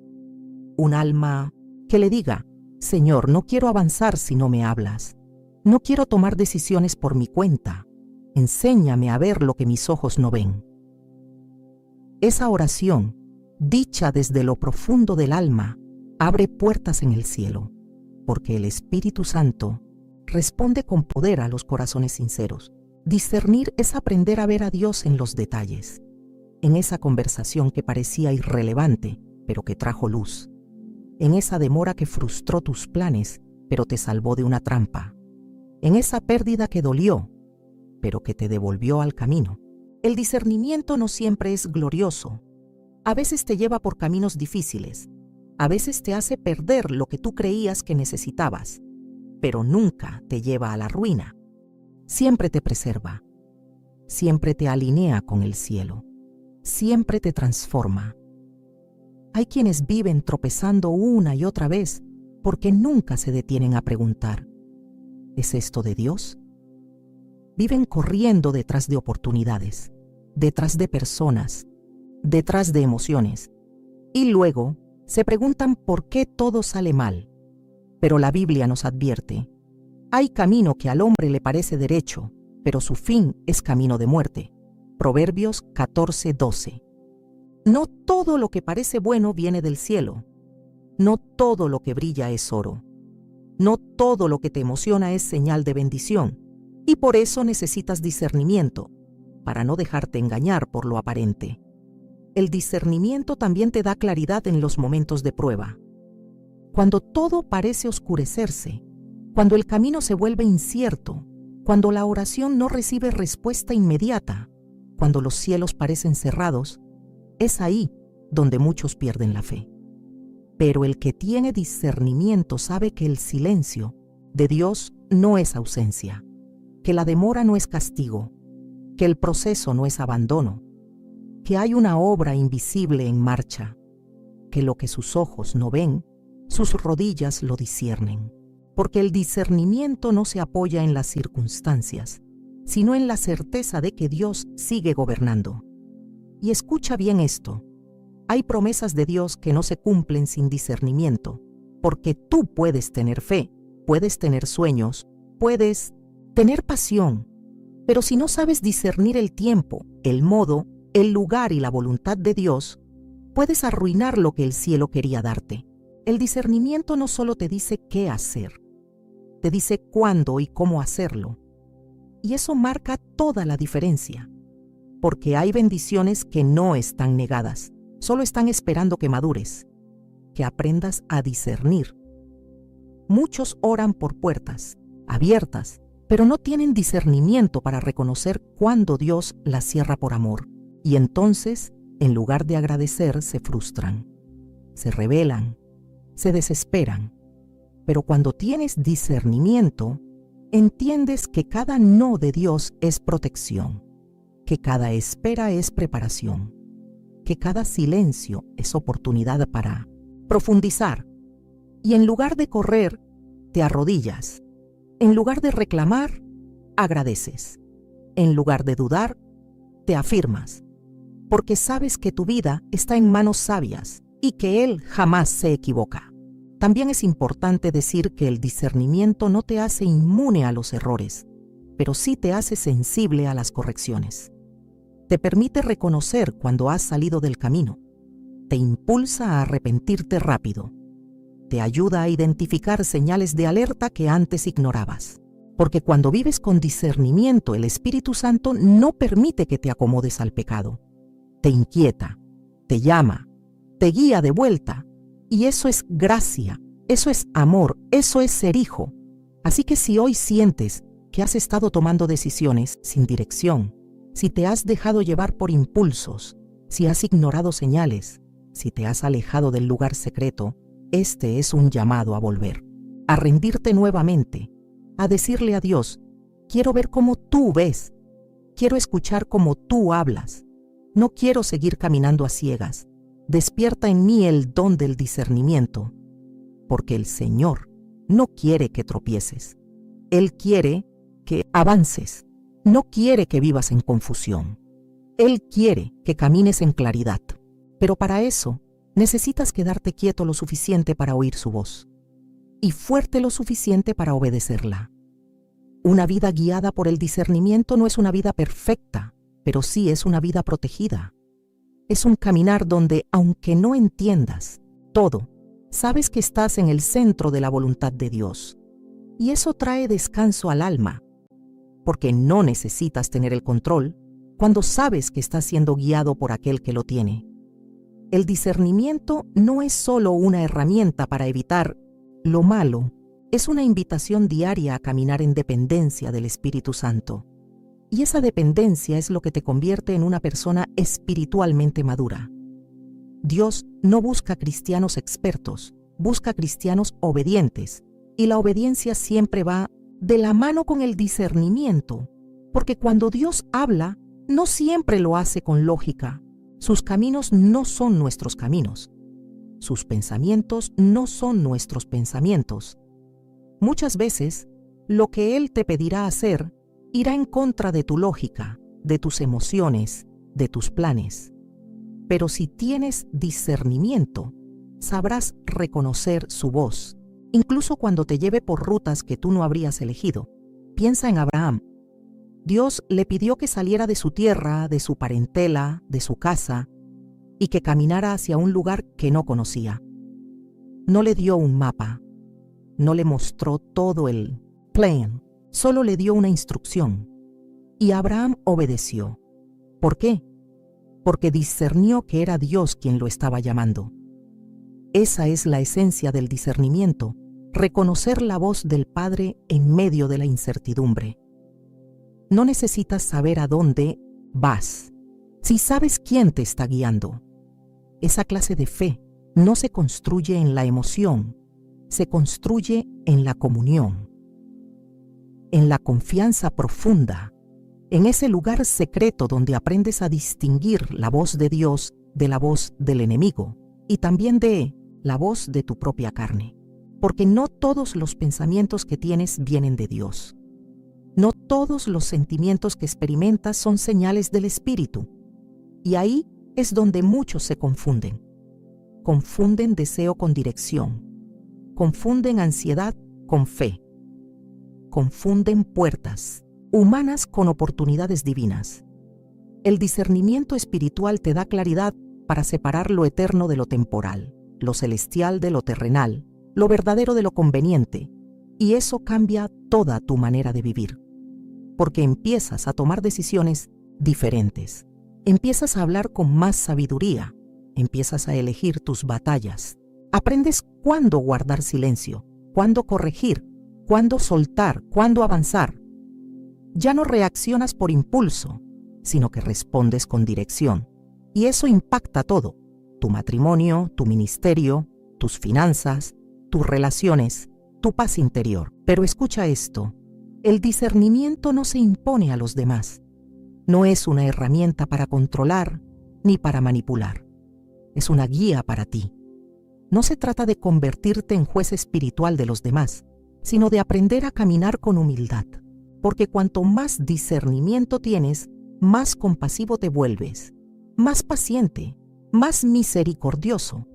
un alma que le diga: Señor, no quiero avanzar si no me hablas. No quiero tomar decisiones por mi cuenta. Enséñame a ver lo que mis ojos no ven. Esa oración, dicha desde lo profundo del alma, abre puertas en el cielo, porque el Espíritu Santo responde con poder a los corazones sinceros. Discernir es aprender a ver a Dios en los detalles, en esa conversación que parecía irrelevante, pero que trajo luz, en esa demora que frustró tus planes, pero te salvó de una trampa, en esa pérdida que dolió, pero que te devolvió al camino. El discernimiento no siempre es glorioso. A veces te lleva por caminos difíciles, a veces te hace perder lo que tú creías que necesitabas, pero nunca te lleva a la ruina. Siempre te preserva, siempre te alinea con el cielo, siempre te transforma. Hay quienes viven tropezando una y otra vez porque nunca se detienen a preguntar, ¿es esto de Dios? Viven corriendo detrás de oportunidades, detrás de personas, detrás de emociones, y luego se preguntan por qué todo sale mal. Pero la Biblia nos advierte, hay camino que al hombre le parece derecho, pero su fin es camino de muerte. Proverbios 14:12. No todo lo que parece bueno viene del cielo. No todo lo que brilla es oro. No todo lo que te emociona es señal de bendición. Y por eso necesitas discernimiento, para no dejarte engañar por lo aparente. El discernimiento también te da claridad en los momentos de prueba. Cuando todo parece oscurecerse, cuando el camino se vuelve incierto, cuando la oración no recibe respuesta inmediata, cuando los cielos parecen cerrados, es ahí donde muchos pierden la fe. Pero el que tiene discernimiento sabe que el silencio de Dios no es ausencia, que la demora no es castigo, que el proceso no es abandono, que hay una obra invisible en marcha, que lo que sus ojos no ven, sus rodillas lo disciernen. Porque el discernimiento no se apoya en las circunstancias, sino en la certeza de que Dios sigue gobernando. Y escucha bien esto, hay promesas de Dios que no se cumplen sin discernimiento, porque tú puedes tener fe, puedes tener sueños, puedes tener pasión, pero si no sabes discernir el tiempo, el modo, el lugar y la voluntad de Dios, puedes arruinar lo que el cielo quería darte. El discernimiento no solo te dice qué hacer, te dice cuándo y cómo hacerlo. Y eso marca toda la diferencia, porque hay bendiciones que no están negadas, solo están esperando que madures, que aprendas a discernir. Muchos oran por puertas abiertas, pero no tienen discernimiento para reconocer cuándo Dios las cierra por amor. Y entonces, en lugar de agradecer, se frustran, se rebelan, se desesperan. Pero cuando tienes discernimiento, entiendes que cada no de Dios es protección, que cada espera es preparación, que cada silencio es oportunidad para profundizar. Y en lugar de correr, te arrodillas. En lugar de reclamar, agradeces. En lugar de dudar, te afirmas, porque sabes que tu vida está en manos sabias y que Él jamás se equivoca. También es importante decir que el discernimiento no te hace inmune a los errores, pero sí te hace sensible a las correcciones. Te permite reconocer cuando has salido del camino, te impulsa a arrepentirte rápido, te ayuda a identificar señales de alerta que antes ignorabas. Porque cuando vives con discernimiento, el Espíritu Santo no permite que te acomodes al pecado. Te inquieta, te llama, te guía de vuelta. Y eso es gracia, eso es amor, eso es ser hijo. Así que si hoy sientes que has estado tomando decisiones sin dirección, si te has dejado llevar por impulsos, si has ignorado señales, si te has alejado del lugar secreto, este es un llamado a volver, a rendirte nuevamente, a decirle a Dios, quiero ver cómo tú ves, quiero escuchar cómo tú hablas, no quiero seguir caminando a ciegas. Despierta en mí el don del discernimiento, porque el Señor no quiere que tropieces. Él quiere que avances, no quiere que vivas en confusión. Él quiere que camines en claridad, pero para eso necesitas quedarte quieto lo suficiente para oír su voz y fuerte lo suficiente para obedecerla. Una vida guiada por el discernimiento no es una vida perfecta, pero sí es una vida protegida. Es un caminar donde, aunque no entiendas todo, sabes que estás en el centro de la voluntad de Dios. Y eso trae descanso al alma, porque no necesitas tener el control cuando sabes que estás siendo guiado por aquel que lo tiene. El discernimiento no es solo una herramienta para evitar lo malo, es una invitación diaria a caminar en dependencia del Espíritu Santo. Y esa dependencia es lo que te convierte en una persona espiritualmente madura. Dios no busca cristianos expertos, busca cristianos obedientes, y la obediencia siempre va de la mano con el discernimiento, porque cuando Dios habla, no siempre lo hace con lógica. Sus caminos no son nuestros caminos. Sus pensamientos no son nuestros pensamientos. Muchas veces, lo que Él te pedirá hacer irá en contra de tu lógica, de tus emociones, de tus planes. Pero si tienes discernimiento, sabrás reconocer su voz, incluso cuando te lleve por rutas que tú no habrías elegido. Piensa en Abraham. Dios le pidió que saliera de su tierra, de su parentela, de su casa, y que caminara hacia un lugar que no conocía. No le dio un mapa, no le mostró todo el plan, solo le dio una instrucción. Y Abraham obedeció. ¿Por qué? Porque discernió que era Dios quien lo estaba llamando. Esa es la esencia del discernimiento, reconocer la voz del Padre en medio de la incertidumbre. No necesitas saber a dónde vas, si sabes quién te está guiando. Esa clase de fe no se construye en la emoción, se construye en la comunión, en la confianza profunda, en ese lugar secreto donde aprendes a distinguir la voz de Dios de la voz del enemigo y también de la voz de tu propia carne. Porque no todos los pensamientos que tienes vienen de Dios. No todos los sentimientos que experimentas son señales del Espíritu. Y ahí es donde muchos se confunden. Confunden deseo con dirección. Confunden ansiedad con fe. Confunden puertas humanas con oportunidades divinas. El discernimiento espiritual te da claridad para separar lo eterno de lo temporal, lo celestial de lo terrenal, lo verdadero de lo conveniente, y eso cambia toda tu manera de vivir. Porque empiezas a tomar decisiones diferentes. Empiezas a hablar con más sabiduría. Empiezas a elegir tus batallas. Aprendes cuándo guardar silencio, cuándo corregir, cuándo soltar, cuándo avanzar. Ya no reaccionas por impulso, sino que respondes con dirección. Y eso impacta todo: tu matrimonio, tu ministerio, tus finanzas, tus relaciones, tu paz interior. Pero escucha esto: el discernimiento no se impone a los demás. No es una herramienta para controlar ni para manipular. Es una guía para ti. No se trata de convertirte en juez espiritual de los demás, sino de aprender a caminar con humildad. Porque cuanto más discernimiento tienes, más compasivo te vuelves, más paciente, más misericordioso.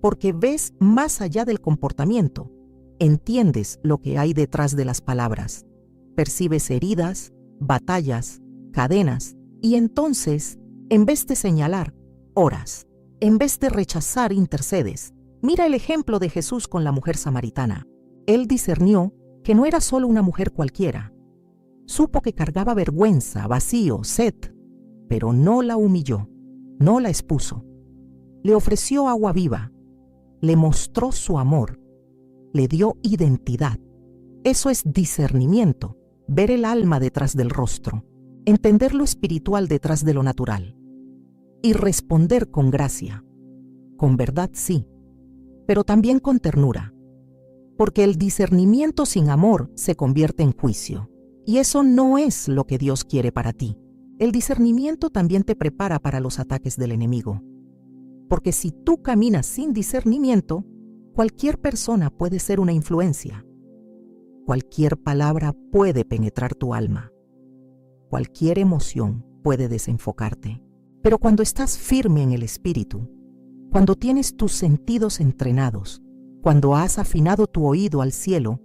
Porque ves más allá del comportamiento, entiendes lo que hay detrás de las palabras, percibes heridas, batallas, cadenas, y entonces, en vez de señalar, oras. En vez de rechazar, intercedes. Mira el ejemplo de Jesús con la mujer samaritana. Él discernió que no era solo una mujer cualquiera. Supo que cargaba vergüenza, vacío, sed, pero no la humilló, no la expuso. Le ofreció agua viva, le mostró su amor, le dio identidad. Eso es discernimiento, ver el alma detrás del rostro, entender lo espiritual detrás de lo natural y responder con gracia, con verdad sí, pero también con ternura, porque el discernimiento sin amor se convierte en juicio, y eso no es lo que Dios quiere para ti. El discernimiento también te prepara para los ataques del enemigo, porque si tú caminas sin discernimiento, cualquier persona puede ser una influencia, cualquier palabra puede penetrar tu alma, cualquier emoción puede desenfocarte. Pero cuando estás firme en el Espíritu, cuando tienes tus sentidos entrenados, cuando has afinado tu oído al cielo,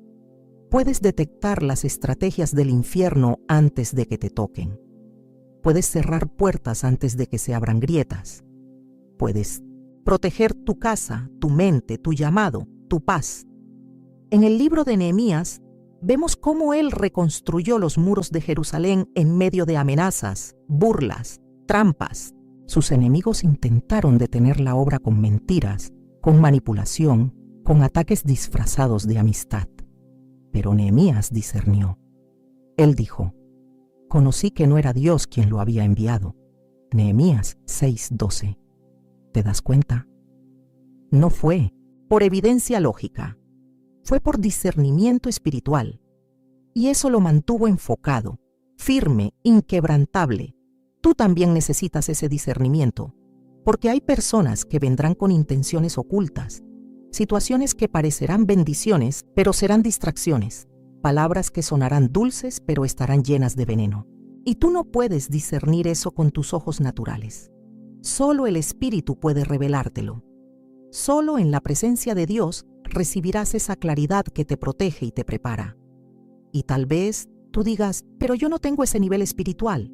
puedes detectar las estrategias del infierno antes de que te toquen. Puedes cerrar puertas antes de que se abran grietas. puedes proteger tu casa, tu mente, tu llamado, tu paz. En el libro de Nehemías, vemos cómo él reconstruyó los muros de Jerusalén en medio de amenazas, burlas, trampas. Sus enemigos intentaron detener la obra con mentiras, con manipulación, con ataques disfrazados de amistad. Pero Nehemías discernió. Él dijo: conocí que no era Dios quien lo había enviado. Nehemías 6:12. ¿Te das cuenta? No fue por evidencia lógica, fue por discernimiento espiritual. Y eso lo mantuvo enfocado, firme, inquebrantable. Tú también necesitas ese discernimiento, porque hay personas que vendrán con intenciones ocultas, situaciones que parecerán bendiciones, pero serán distracciones, palabras que sonarán dulces, pero estarán llenas de veneno. Y tú no puedes discernir eso con tus ojos naturales. Solo el Espíritu puede revelártelo. Solo en la presencia de Dios recibirás esa claridad que te protege y te prepara. Y tal vez tú digas: pero yo no tengo ese nivel espiritual.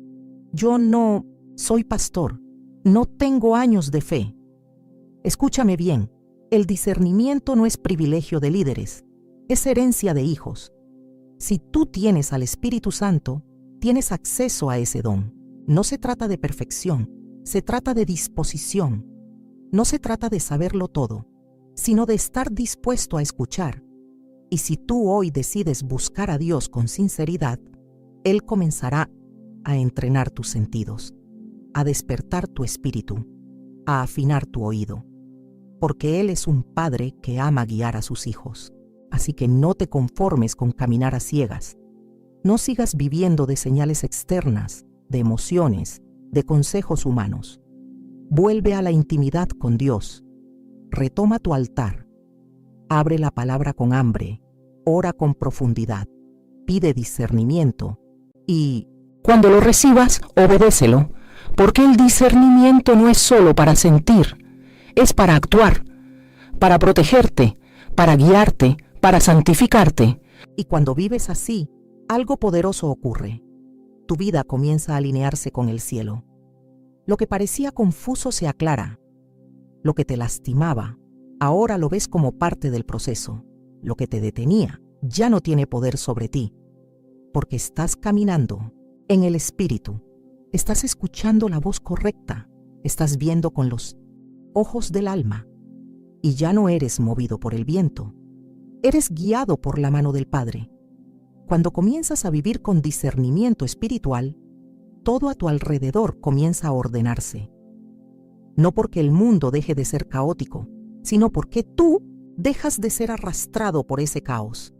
Yo no soy pastor. No tengo años de fe. Escúchame bien, el discernimiento no es privilegio de líderes, es herencia de hijos. Si tú tienes al Espíritu Santo, tienes acceso a ese don. No se trata de perfección, se trata de disposición. No se trata de saberlo todo, sino de estar dispuesto a escuchar. Y si tú hoy decides buscar a Dios con sinceridad, Él comenzará a entrenar tus sentidos, a despertar tu espíritu, a afinar tu oído, porque Él es un padre que ama guiar a sus hijos. Así que no te conformes con caminar a ciegas. No sigas viviendo de señales externas, de emociones, de consejos humanos. Vuelve a la intimidad con Dios. Retoma tu altar. Abre la palabra con hambre. Ora con profundidad. Pide discernimiento. Y cuando lo recibas, obedécelo. Porque el discernimiento no es solo para sentir, es para actuar, para protegerte, para guiarte, para santificarte. Y cuando vives así, algo poderoso ocurre. Tu vida comienza a alinearse con el cielo. Lo que parecía confuso se aclara. Lo que te lastimaba, ahora lo ves como parte del proceso. Lo que te detenía ya no tiene poder sobre ti, porque estás caminando en el Espíritu. Estás escuchando la voz correcta, estás viendo con los ojos del alma, y ya no eres movido por el viento. Eres guiado por la mano del Padre. Cuando comienzas a vivir con discernimiento espiritual, todo a tu alrededor comienza a ordenarse. No porque el mundo deje de ser caótico, sino porque tú dejas de ser arrastrado por ese caos.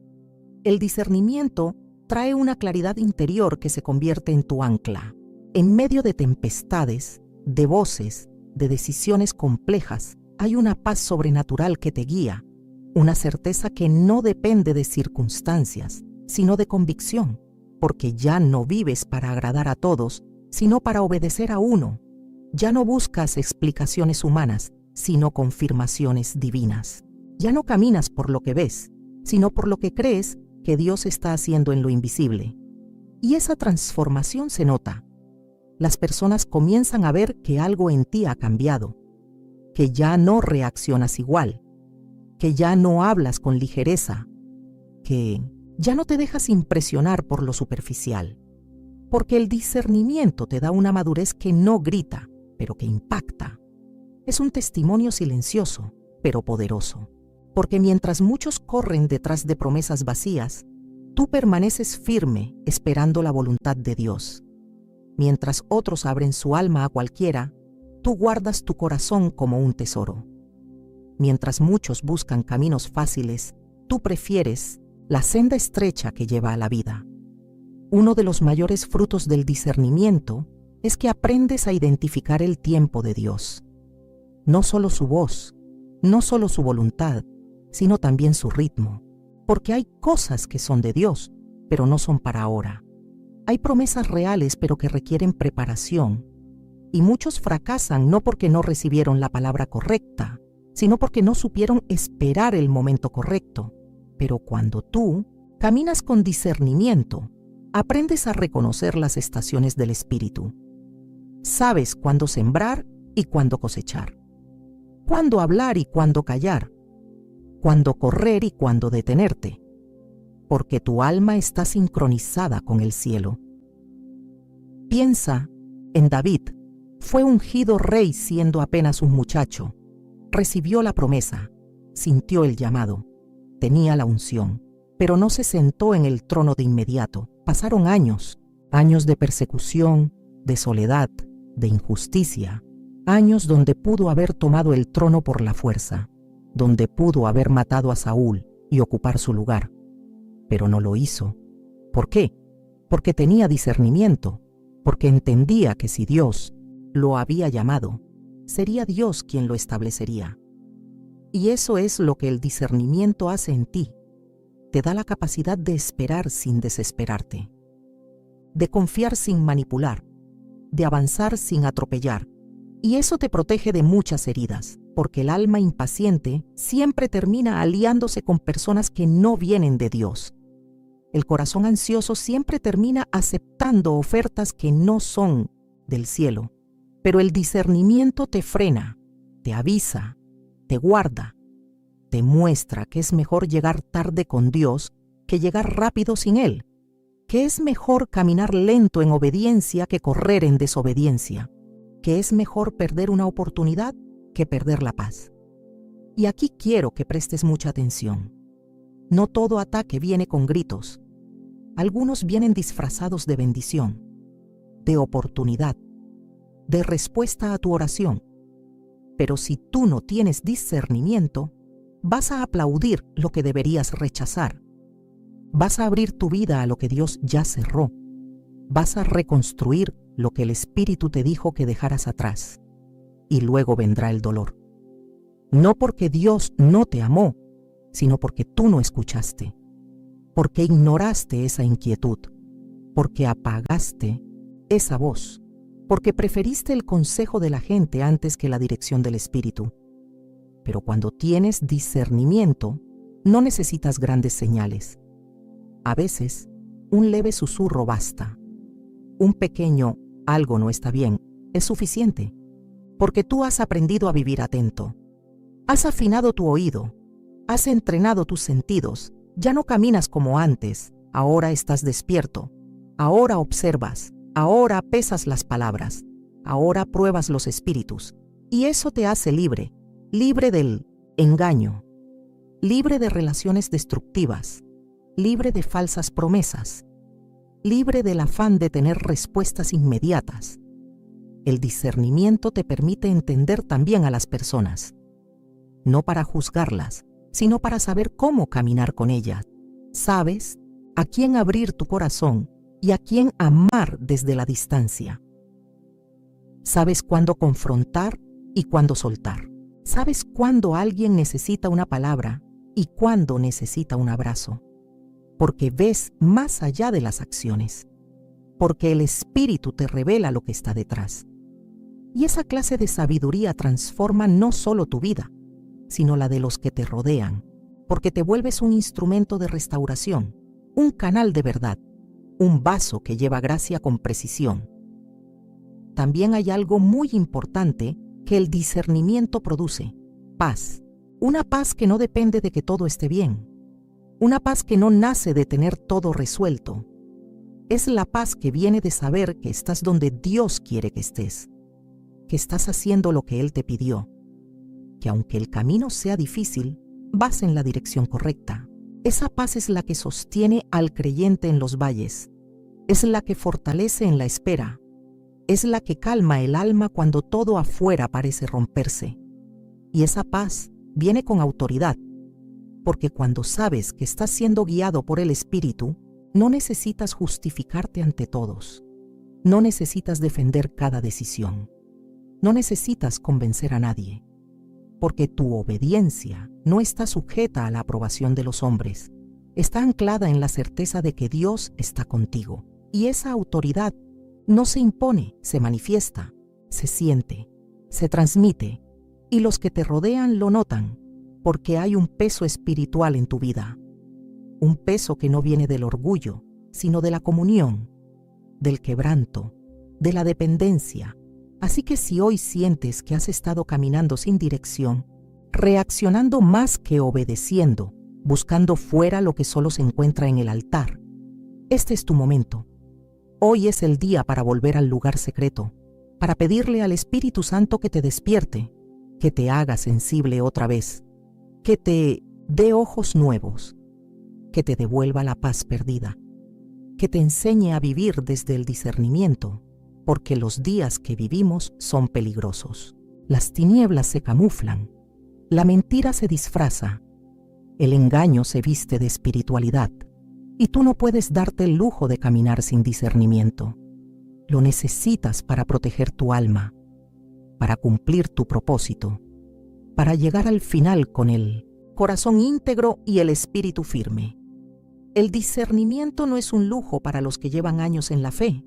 El discernimiento trae una claridad interior que se convierte en tu ancla. En medio de tempestades, de voces, de decisiones complejas, hay una paz sobrenatural que te guía, una certeza que no depende de circunstancias, sino de convicción, porque ya no vives para agradar a todos, sino para obedecer a uno. Ya no buscas explicaciones humanas, sino confirmaciones divinas. Ya no caminas por lo que ves, sino por lo que crees que Dios está haciendo en lo invisible. Y esa transformación se nota. Las personas comienzan a ver que algo en ti ha cambiado, que ya no reaccionas igual, que ya no hablas con ligereza, que ya no te dejas impresionar por lo superficial, porque el discernimiento te da una madurez que no grita, pero que impacta. Es un testimonio silencioso, pero poderoso, porque mientras muchos corren detrás de promesas vacías, tú permaneces firme esperando la voluntad de Dios. Mientras otros abren su alma a cualquiera, tú guardas tu corazón como un tesoro. Mientras muchos buscan caminos fáciles, tú prefieres la senda estrecha que lleva a la vida. Uno de los mayores frutos del discernimiento es que aprendes a identificar el tiempo de Dios. No solo su voz, no solo su voluntad, sino también su ritmo. Porque hay cosas que son de Dios, pero no son para ahora. Hay promesas reales, pero que requieren preparación. Y muchos fracasan no porque no recibieron la palabra correcta, sino porque no supieron esperar el momento correcto. Pero cuando tú caminas con discernimiento, aprendes a reconocer las estaciones del Espíritu. Sabes cuándo sembrar y cuándo cosechar. cuándo hablar y cuándo callar, cuándo correr y cuándo detenerte, porque tu alma está sincronizada con el cielo. Piensa en David. Fue ungido rey siendo apenas un muchacho. Recibió la promesa, sintió el llamado, tenía la unción, pero no se sentó en el trono de inmediato. Pasaron años, años de persecución, de soledad, de injusticia, años donde pudo haber tomado el trono por la fuerza, donde pudo haber matado a Saúl y ocupar su lugar, pero no lo hizo. ¿Por qué? Porque tenía discernimiento, porque entendía que si Dios lo había llamado, sería Dios quien lo establecería. Y eso es lo que el discernimiento hace en ti. Te da la capacidad de esperar sin desesperarte, de confiar sin manipular, de avanzar sin atropellar. Y eso te protege de muchas heridas, porque el alma impaciente siempre termina aliándose con personas que no vienen de Dios. El corazón ansioso siempre termina aceptando ofertas que no son del cielo. Pero el discernimiento te frena, te avisa, te guarda, te muestra que es mejor llegar tarde con Dios que llegar rápido sin Él, que es mejor caminar lento en obediencia que correr en desobediencia, que es mejor perder una oportunidad que perder la paz. Y aquí quiero que prestes mucha atención. No todo ataque viene con gritos. Algunos vienen disfrazados de bendición, de oportunidad, de respuesta a tu oración. Pero si tú no tienes discernimiento, vas a aplaudir lo que deberías rechazar. Vas a abrir tu vida a lo que Dios ya cerró. Vas a reconstruir lo que el Espíritu te dijo que dejaras atrás. Y luego vendrá el dolor. No porque Dios no te amó, sino porque tú no escuchaste. Porque ignoraste esa inquietud. Porque apagaste esa voz. Porque preferiste el consejo de la gente antes que la dirección del Espíritu. Pero cuando tienes discernimiento, no necesitas grandes señales. A veces, un leve susurro basta. Un pequeño "algo no está bien" es suficiente, porque tú has aprendido a vivir atento. Has afinado tu oído, has entrenado tus sentidos, ya no caminas como antes, ahora estás despierto, ahora observas, ahora pesas las palabras, ahora pruebas los espíritus, y eso te hace libre, libre del engaño, libre de relaciones destructivas, libre de falsas promesas, libre del afán de tener respuestas inmediatas. El discernimiento te permite entender también a las personas, no para juzgarlas, sino para saber cómo caminar con ellas. Sabes a quién abrir tu corazón y a quién amar desde la distancia. Sabes cuándo confrontar y cuándo soltar. Sabes cuándo alguien necesita una palabra y cuándo necesita un abrazo. Porque ves más allá de las acciones. Porque el Espíritu te revela lo que está detrás. Y esa clase de sabiduría transforma no solo tu vida, sino la de los que te rodean. Porque te vuelves un instrumento de restauración, un canal de verdad, un vaso que lleva gracia con precisión. También hay algo muy importante que el discernimiento produce: paz. Una paz que no depende de que todo esté bien. Una paz que no nace de tener todo resuelto. Es la paz que viene de saber que estás donde Dios quiere que estés, que estás haciendo lo que Él te pidió, que aunque el camino sea difícil, vas en la dirección correcta. Esa paz es la que sostiene al creyente en los valles, es la que fortalece en la espera, es la que calma el alma cuando todo afuera parece romperse. Y esa paz viene con autoridad, porque cuando sabes que estás siendo guiado por el Espíritu, no necesitas justificarte ante todos, no necesitas defender cada decisión, no necesitas convencer a nadie, porque tu obediencia no está sujeta a la aprobación de los hombres, está anclada en la certeza de que Dios está contigo. Y esa autoridad no se impone, se manifiesta, se siente, se transmite, y los que te rodean lo notan, porque hay un peso espiritual en tu vida, un peso que no viene del orgullo, sino de la comunión, del quebranto, de la dependencia, Así que si hoy sientes que has estado caminando sin dirección, reaccionando más que obedeciendo, buscando fuera lo que solo se encuentra en el altar, este es tu momento. Hoy es el día para volver al lugar secreto, para pedirle al Espíritu Santo que te despierte, que te haga sensible otra vez, que te dé ojos nuevos, que te devuelva la paz perdida, que te enseñe a vivir desde el discernimiento, porque los días que vivimos son peligrosos. Las tinieblas se camuflan, la mentira se disfraza, el engaño se viste de espiritualidad, y tú no puedes darte el lujo de caminar sin discernimiento. Lo necesitas para proteger tu alma, para cumplir tu propósito, para llegar al final con el corazón íntegro y el espíritu firme. El discernimiento no es un lujo para los que llevan años en la fe.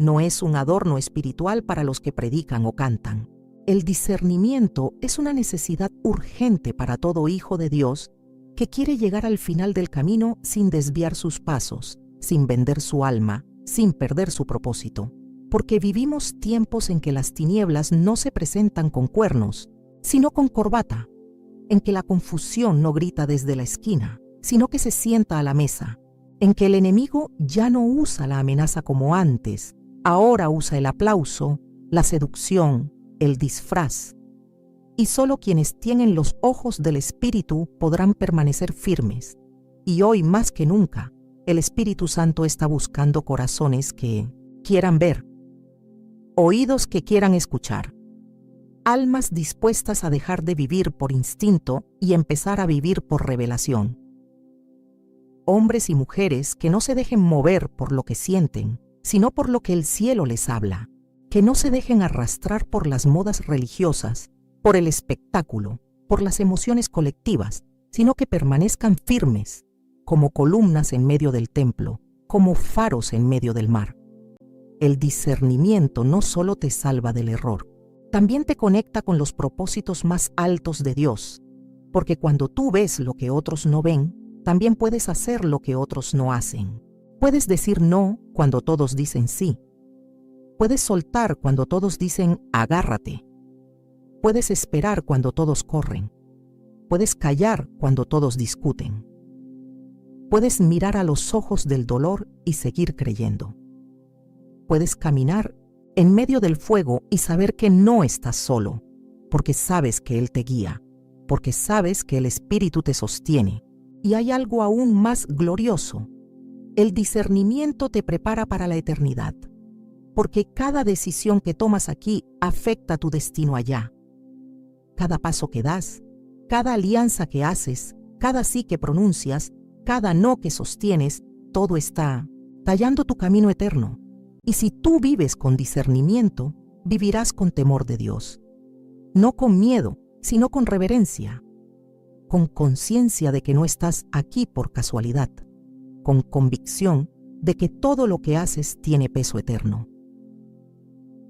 No es un adorno espiritual para los que predican o cantan. El discernimiento es una necesidad urgente para todo hijo de Dios que quiere llegar al final del camino sin desviar sus pasos, sin vender su alma, sin perder su propósito. Porque vivimos tiempos en que las tinieblas no se presentan con cuernos, sino con corbata, en que la confusión no grita desde la esquina, sino que se sienta a la mesa, en que el enemigo ya no usa la amenaza como antes, ahora usa el aplauso, la seducción, el disfraz. Y solo quienes tienen los ojos del Espíritu podrán permanecer firmes. Y hoy más que nunca, el Espíritu Santo está buscando corazones que quieran ver, oídos que quieran escuchar, almas dispuestas a dejar de vivir por instinto y empezar a vivir por revelación. Hombres y mujeres que no se dejen mover por lo que sienten, sino por lo que el cielo les habla, que no se dejen arrastrar por las modas religiosas, por el espectáculo, por las emociones colectivas, sino que permanezcan firmes, como columnas en medio del templo, como faros en medio del mar. El discernimiento no solo te salva del error, también te conecta con los propósitos más altos de Dios, porque cuando tú ves lo que otros no ven, también puedes hacer lo que otros no hacen. Puedes decir no cuando todos dicen sí. Puedes soltar cuando todos dicen agárrate. Puedes esperar cuando todos corren. Puedes callar cuando todos discuten. Puedes mirar a los ojos del dolor y seguir creyendo. Puedes caminar en medio del fuego y saber que no estás solo, porque sabes que Él te guía, porque sabes que el Espíritu te sostiene. Y hay algo aún más glorioso. El discernimiento te prepara para la eternidad, porque cada decisión que tomas aquí afecta tu destino allá. Cada paso que das, cada alianza que haces, cada sí que pronuncias, cada no que sostienes, todo está tallando tu camino eterno. Y si tú vives con discernimiento, vivirás con temor de Dios. No con miedo, sino con reverencia. Con conciencia de que no estás aquí por casualidad. Con convicción de que todo lo que haces tiene peso eterno.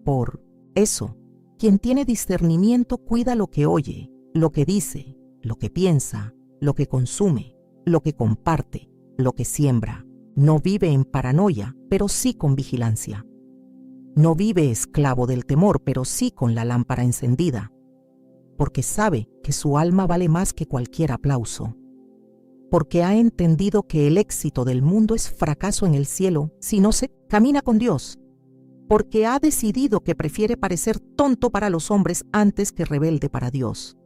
Por eso, quien tiene discernimiento cuida lo que oye, lo que dice, lo que piensa, lo que consume, lo que comparte, lo que siembra. No vive en paranoia, pero sí con vigilancia. No vive esclavo del temor, pero sí con la lámpara encendida, porque sabe que su alma vale más que cualquier aplauso, porque ha entendido que el éxito del mundo es fracaso en el cielo si no se camina con Dios, porque ha decidido que prefiere parecer tonto para los hombres antes que rebelde para Dios.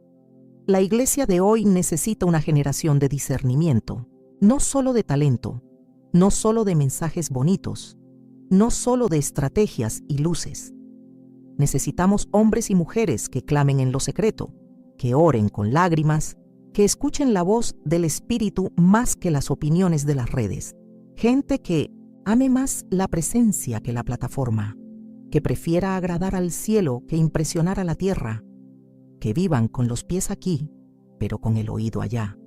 La iglesia de hoy necesita una generación de discernimiento, no solo de talento, no solo de mensajes bonitos, no solo de estrategias y luces. Necesitamos hombres y mujeres que clamen en lo secreto, que oren con lágrimas, que escuchen la voz del Espíritu más que las opiniones de las redes. Gente que ame más la presencia que la plataforma, que prefiera agradar al cielo que impresionar a la tierra, que vivan con los pies aquí, pero con el oído allá.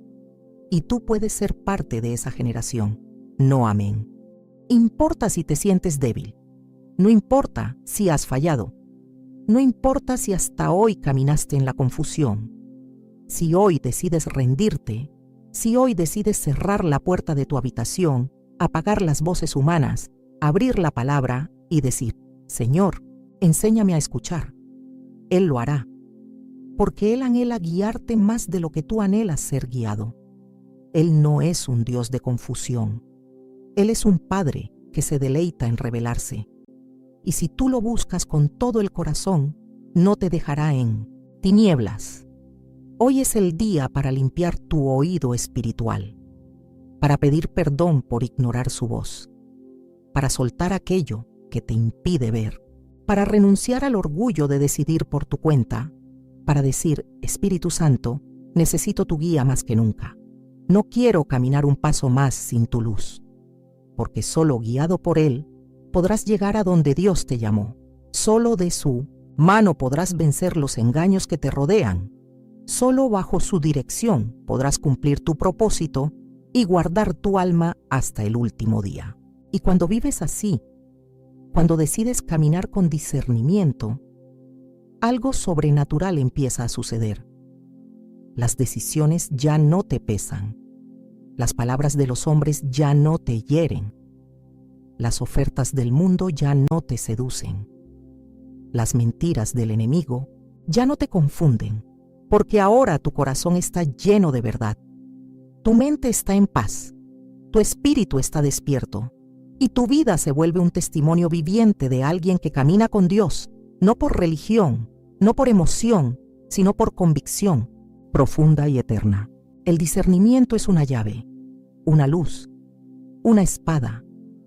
Y tú puedes ser parte de esa generación. No amén. Importa si te sientes débil. No importa si has fallado. No importa si hasta hoy caminaste en la confusión. Si hoy decides rendirte, si hoy decides cerrar la puerta de tu habitación, apagar las voces humanas, abrir la palabra y decir, Señor, Enséñame a escuchar. Él lo hará, porque Él anhela guiarte más de lo que tú anhelas ser guiado. Él no es un Dios de confusión. Él es un Padre que se deleita en revelarse. Y si tú lo buscas con todo el corazón, no te dejará en tinieblas. Hoy es el día para limpiar tu oído espiritual, para pedir perdón por ignorar su voz, para soltar aquello que te impide ver, para renunciar al orgullo de decidir por tu cuenta, para decir, Espíritu Santo, necesito tu guía más que nunca. No quiero caminar un paso más sin tu luz, porque solo guiado por Él podrás llegar a donde Dios te llamó. Solo de su mano podrás vencer los engaños que te rodean. Solo bajo su dirección podrás cumplir tu propósito y guardar tu alma hasta el último día. Y cuando vives así, cuando decides caminar con discernimiento, algo sobrenatural empieza a suceder. Las decisiones ya no te pesan. Las palabras de los hombres ya no te hieren. Las ofertas del mundo ya no te seducen. Las mentiras del enemigo ya no te confunden, porque ahora tu corazón está lleno de verdad. Tu mente está en paz, tu espíritu está despierto, y tu vida se vuelve un testimonio viviente de alguien que camina con Dios, no por religión, no por emoción, sino por convicción profunda y eterna. El discernimiento es una llave, una luz, una espada,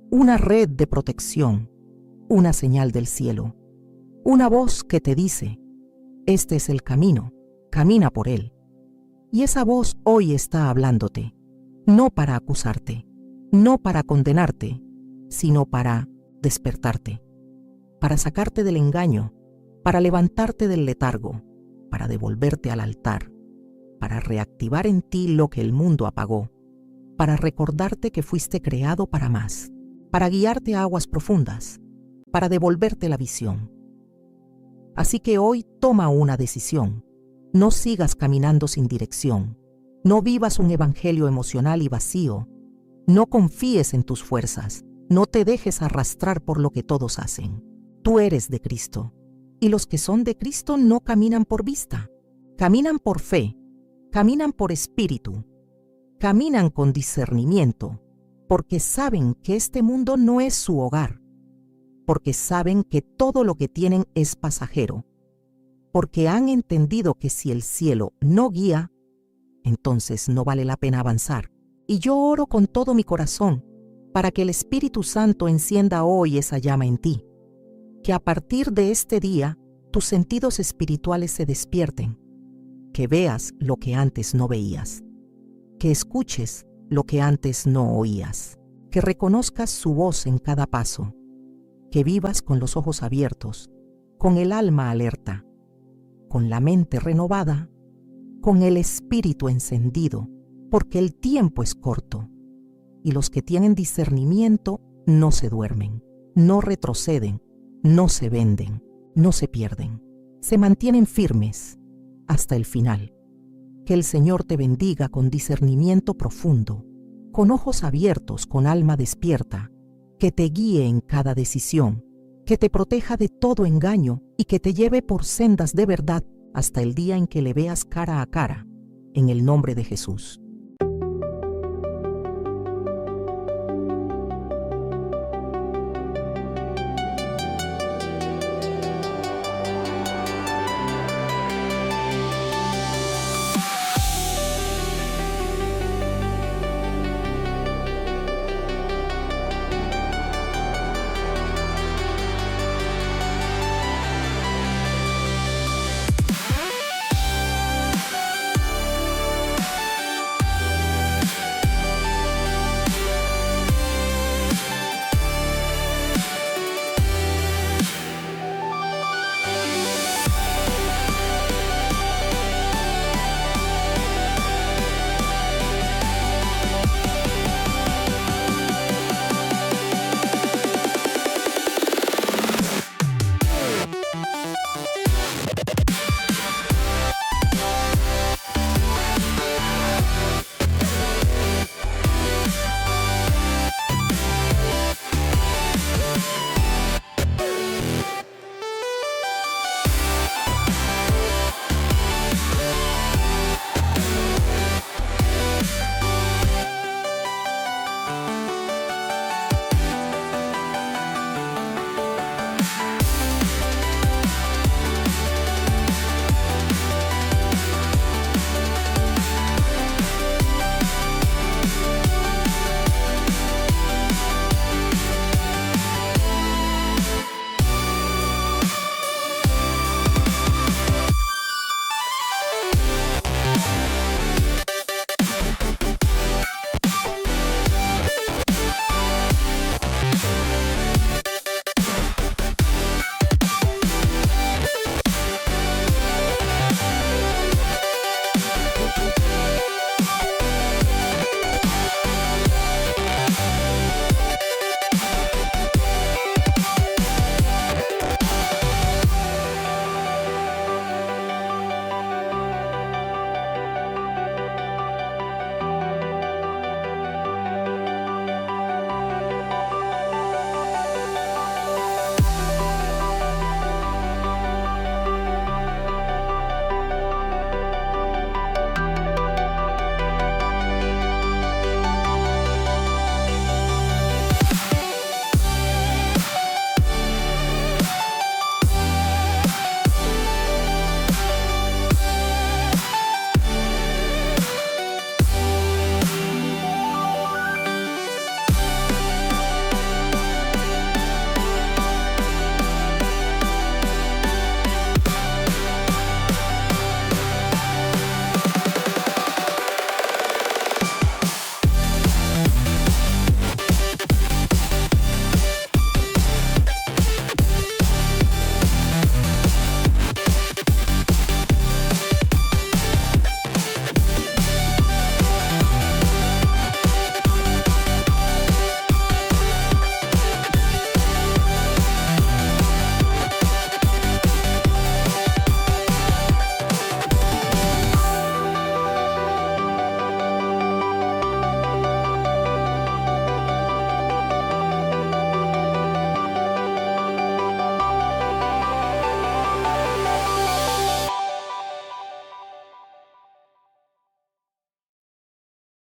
una red de protección, una señal del cielo, una voz que te dice, este es el camino, camina por él. Y esa voz hoy está hablándote, no para acusarte, no para condenarte, sino para despertarte, para sacarte del engaño, para levantarte del letargo, para devolverte al altar, para reactivar en ti lo que el mundo apagó, para recordarte que fuiste creado para más, para guiarte a aguas profundas, para devolverte la visión. Así que hoy toma una decisión. No sigas caminando sin dirección. No vivas un evangelio emocional y vacío. No confíes en tus fuerzas. No te dejes arrastrar por lo que todos hacen. Tú eres de Cristo. Y los que son de Cristo no caminan por vista. Caminan por fe. Caminan por espíritu. Caminan con discernimiento, porque saben que este mundo no es su hogar. Porque saben que todo lo que tienen es pasajero. Porque han entendido que si el cielo no guía, entonces no vale la pena avanzar. Y yo oro con todo mi corazón para que el Espíritu Santo encienda hoy esa llama en ti. Que a partir de este día tus sentidos espirituales se despierten. Que veas lo que antes no veías. Que escuches lo que antes no oías. Que reconozcas su voz en cada paso. Que vivas con los ojos abiertos, con el alma alerta, con la mente renovada, con el espíritu encendido, porque el tiempo es corto, y los que tienen discernimiento no se duermen, no retroceden, no se venden, no se pierden, se mantienen firmes hasta el final. Que el Señor te bendiga con discernimiento profundo, con ojos abiertos, con alma despierta, que te guíe en cada decisión, que te proteja de todo engaño y que te lleve por sendas de verdad hasta el día en que le veas cara a cara, en el nombre de Jesús.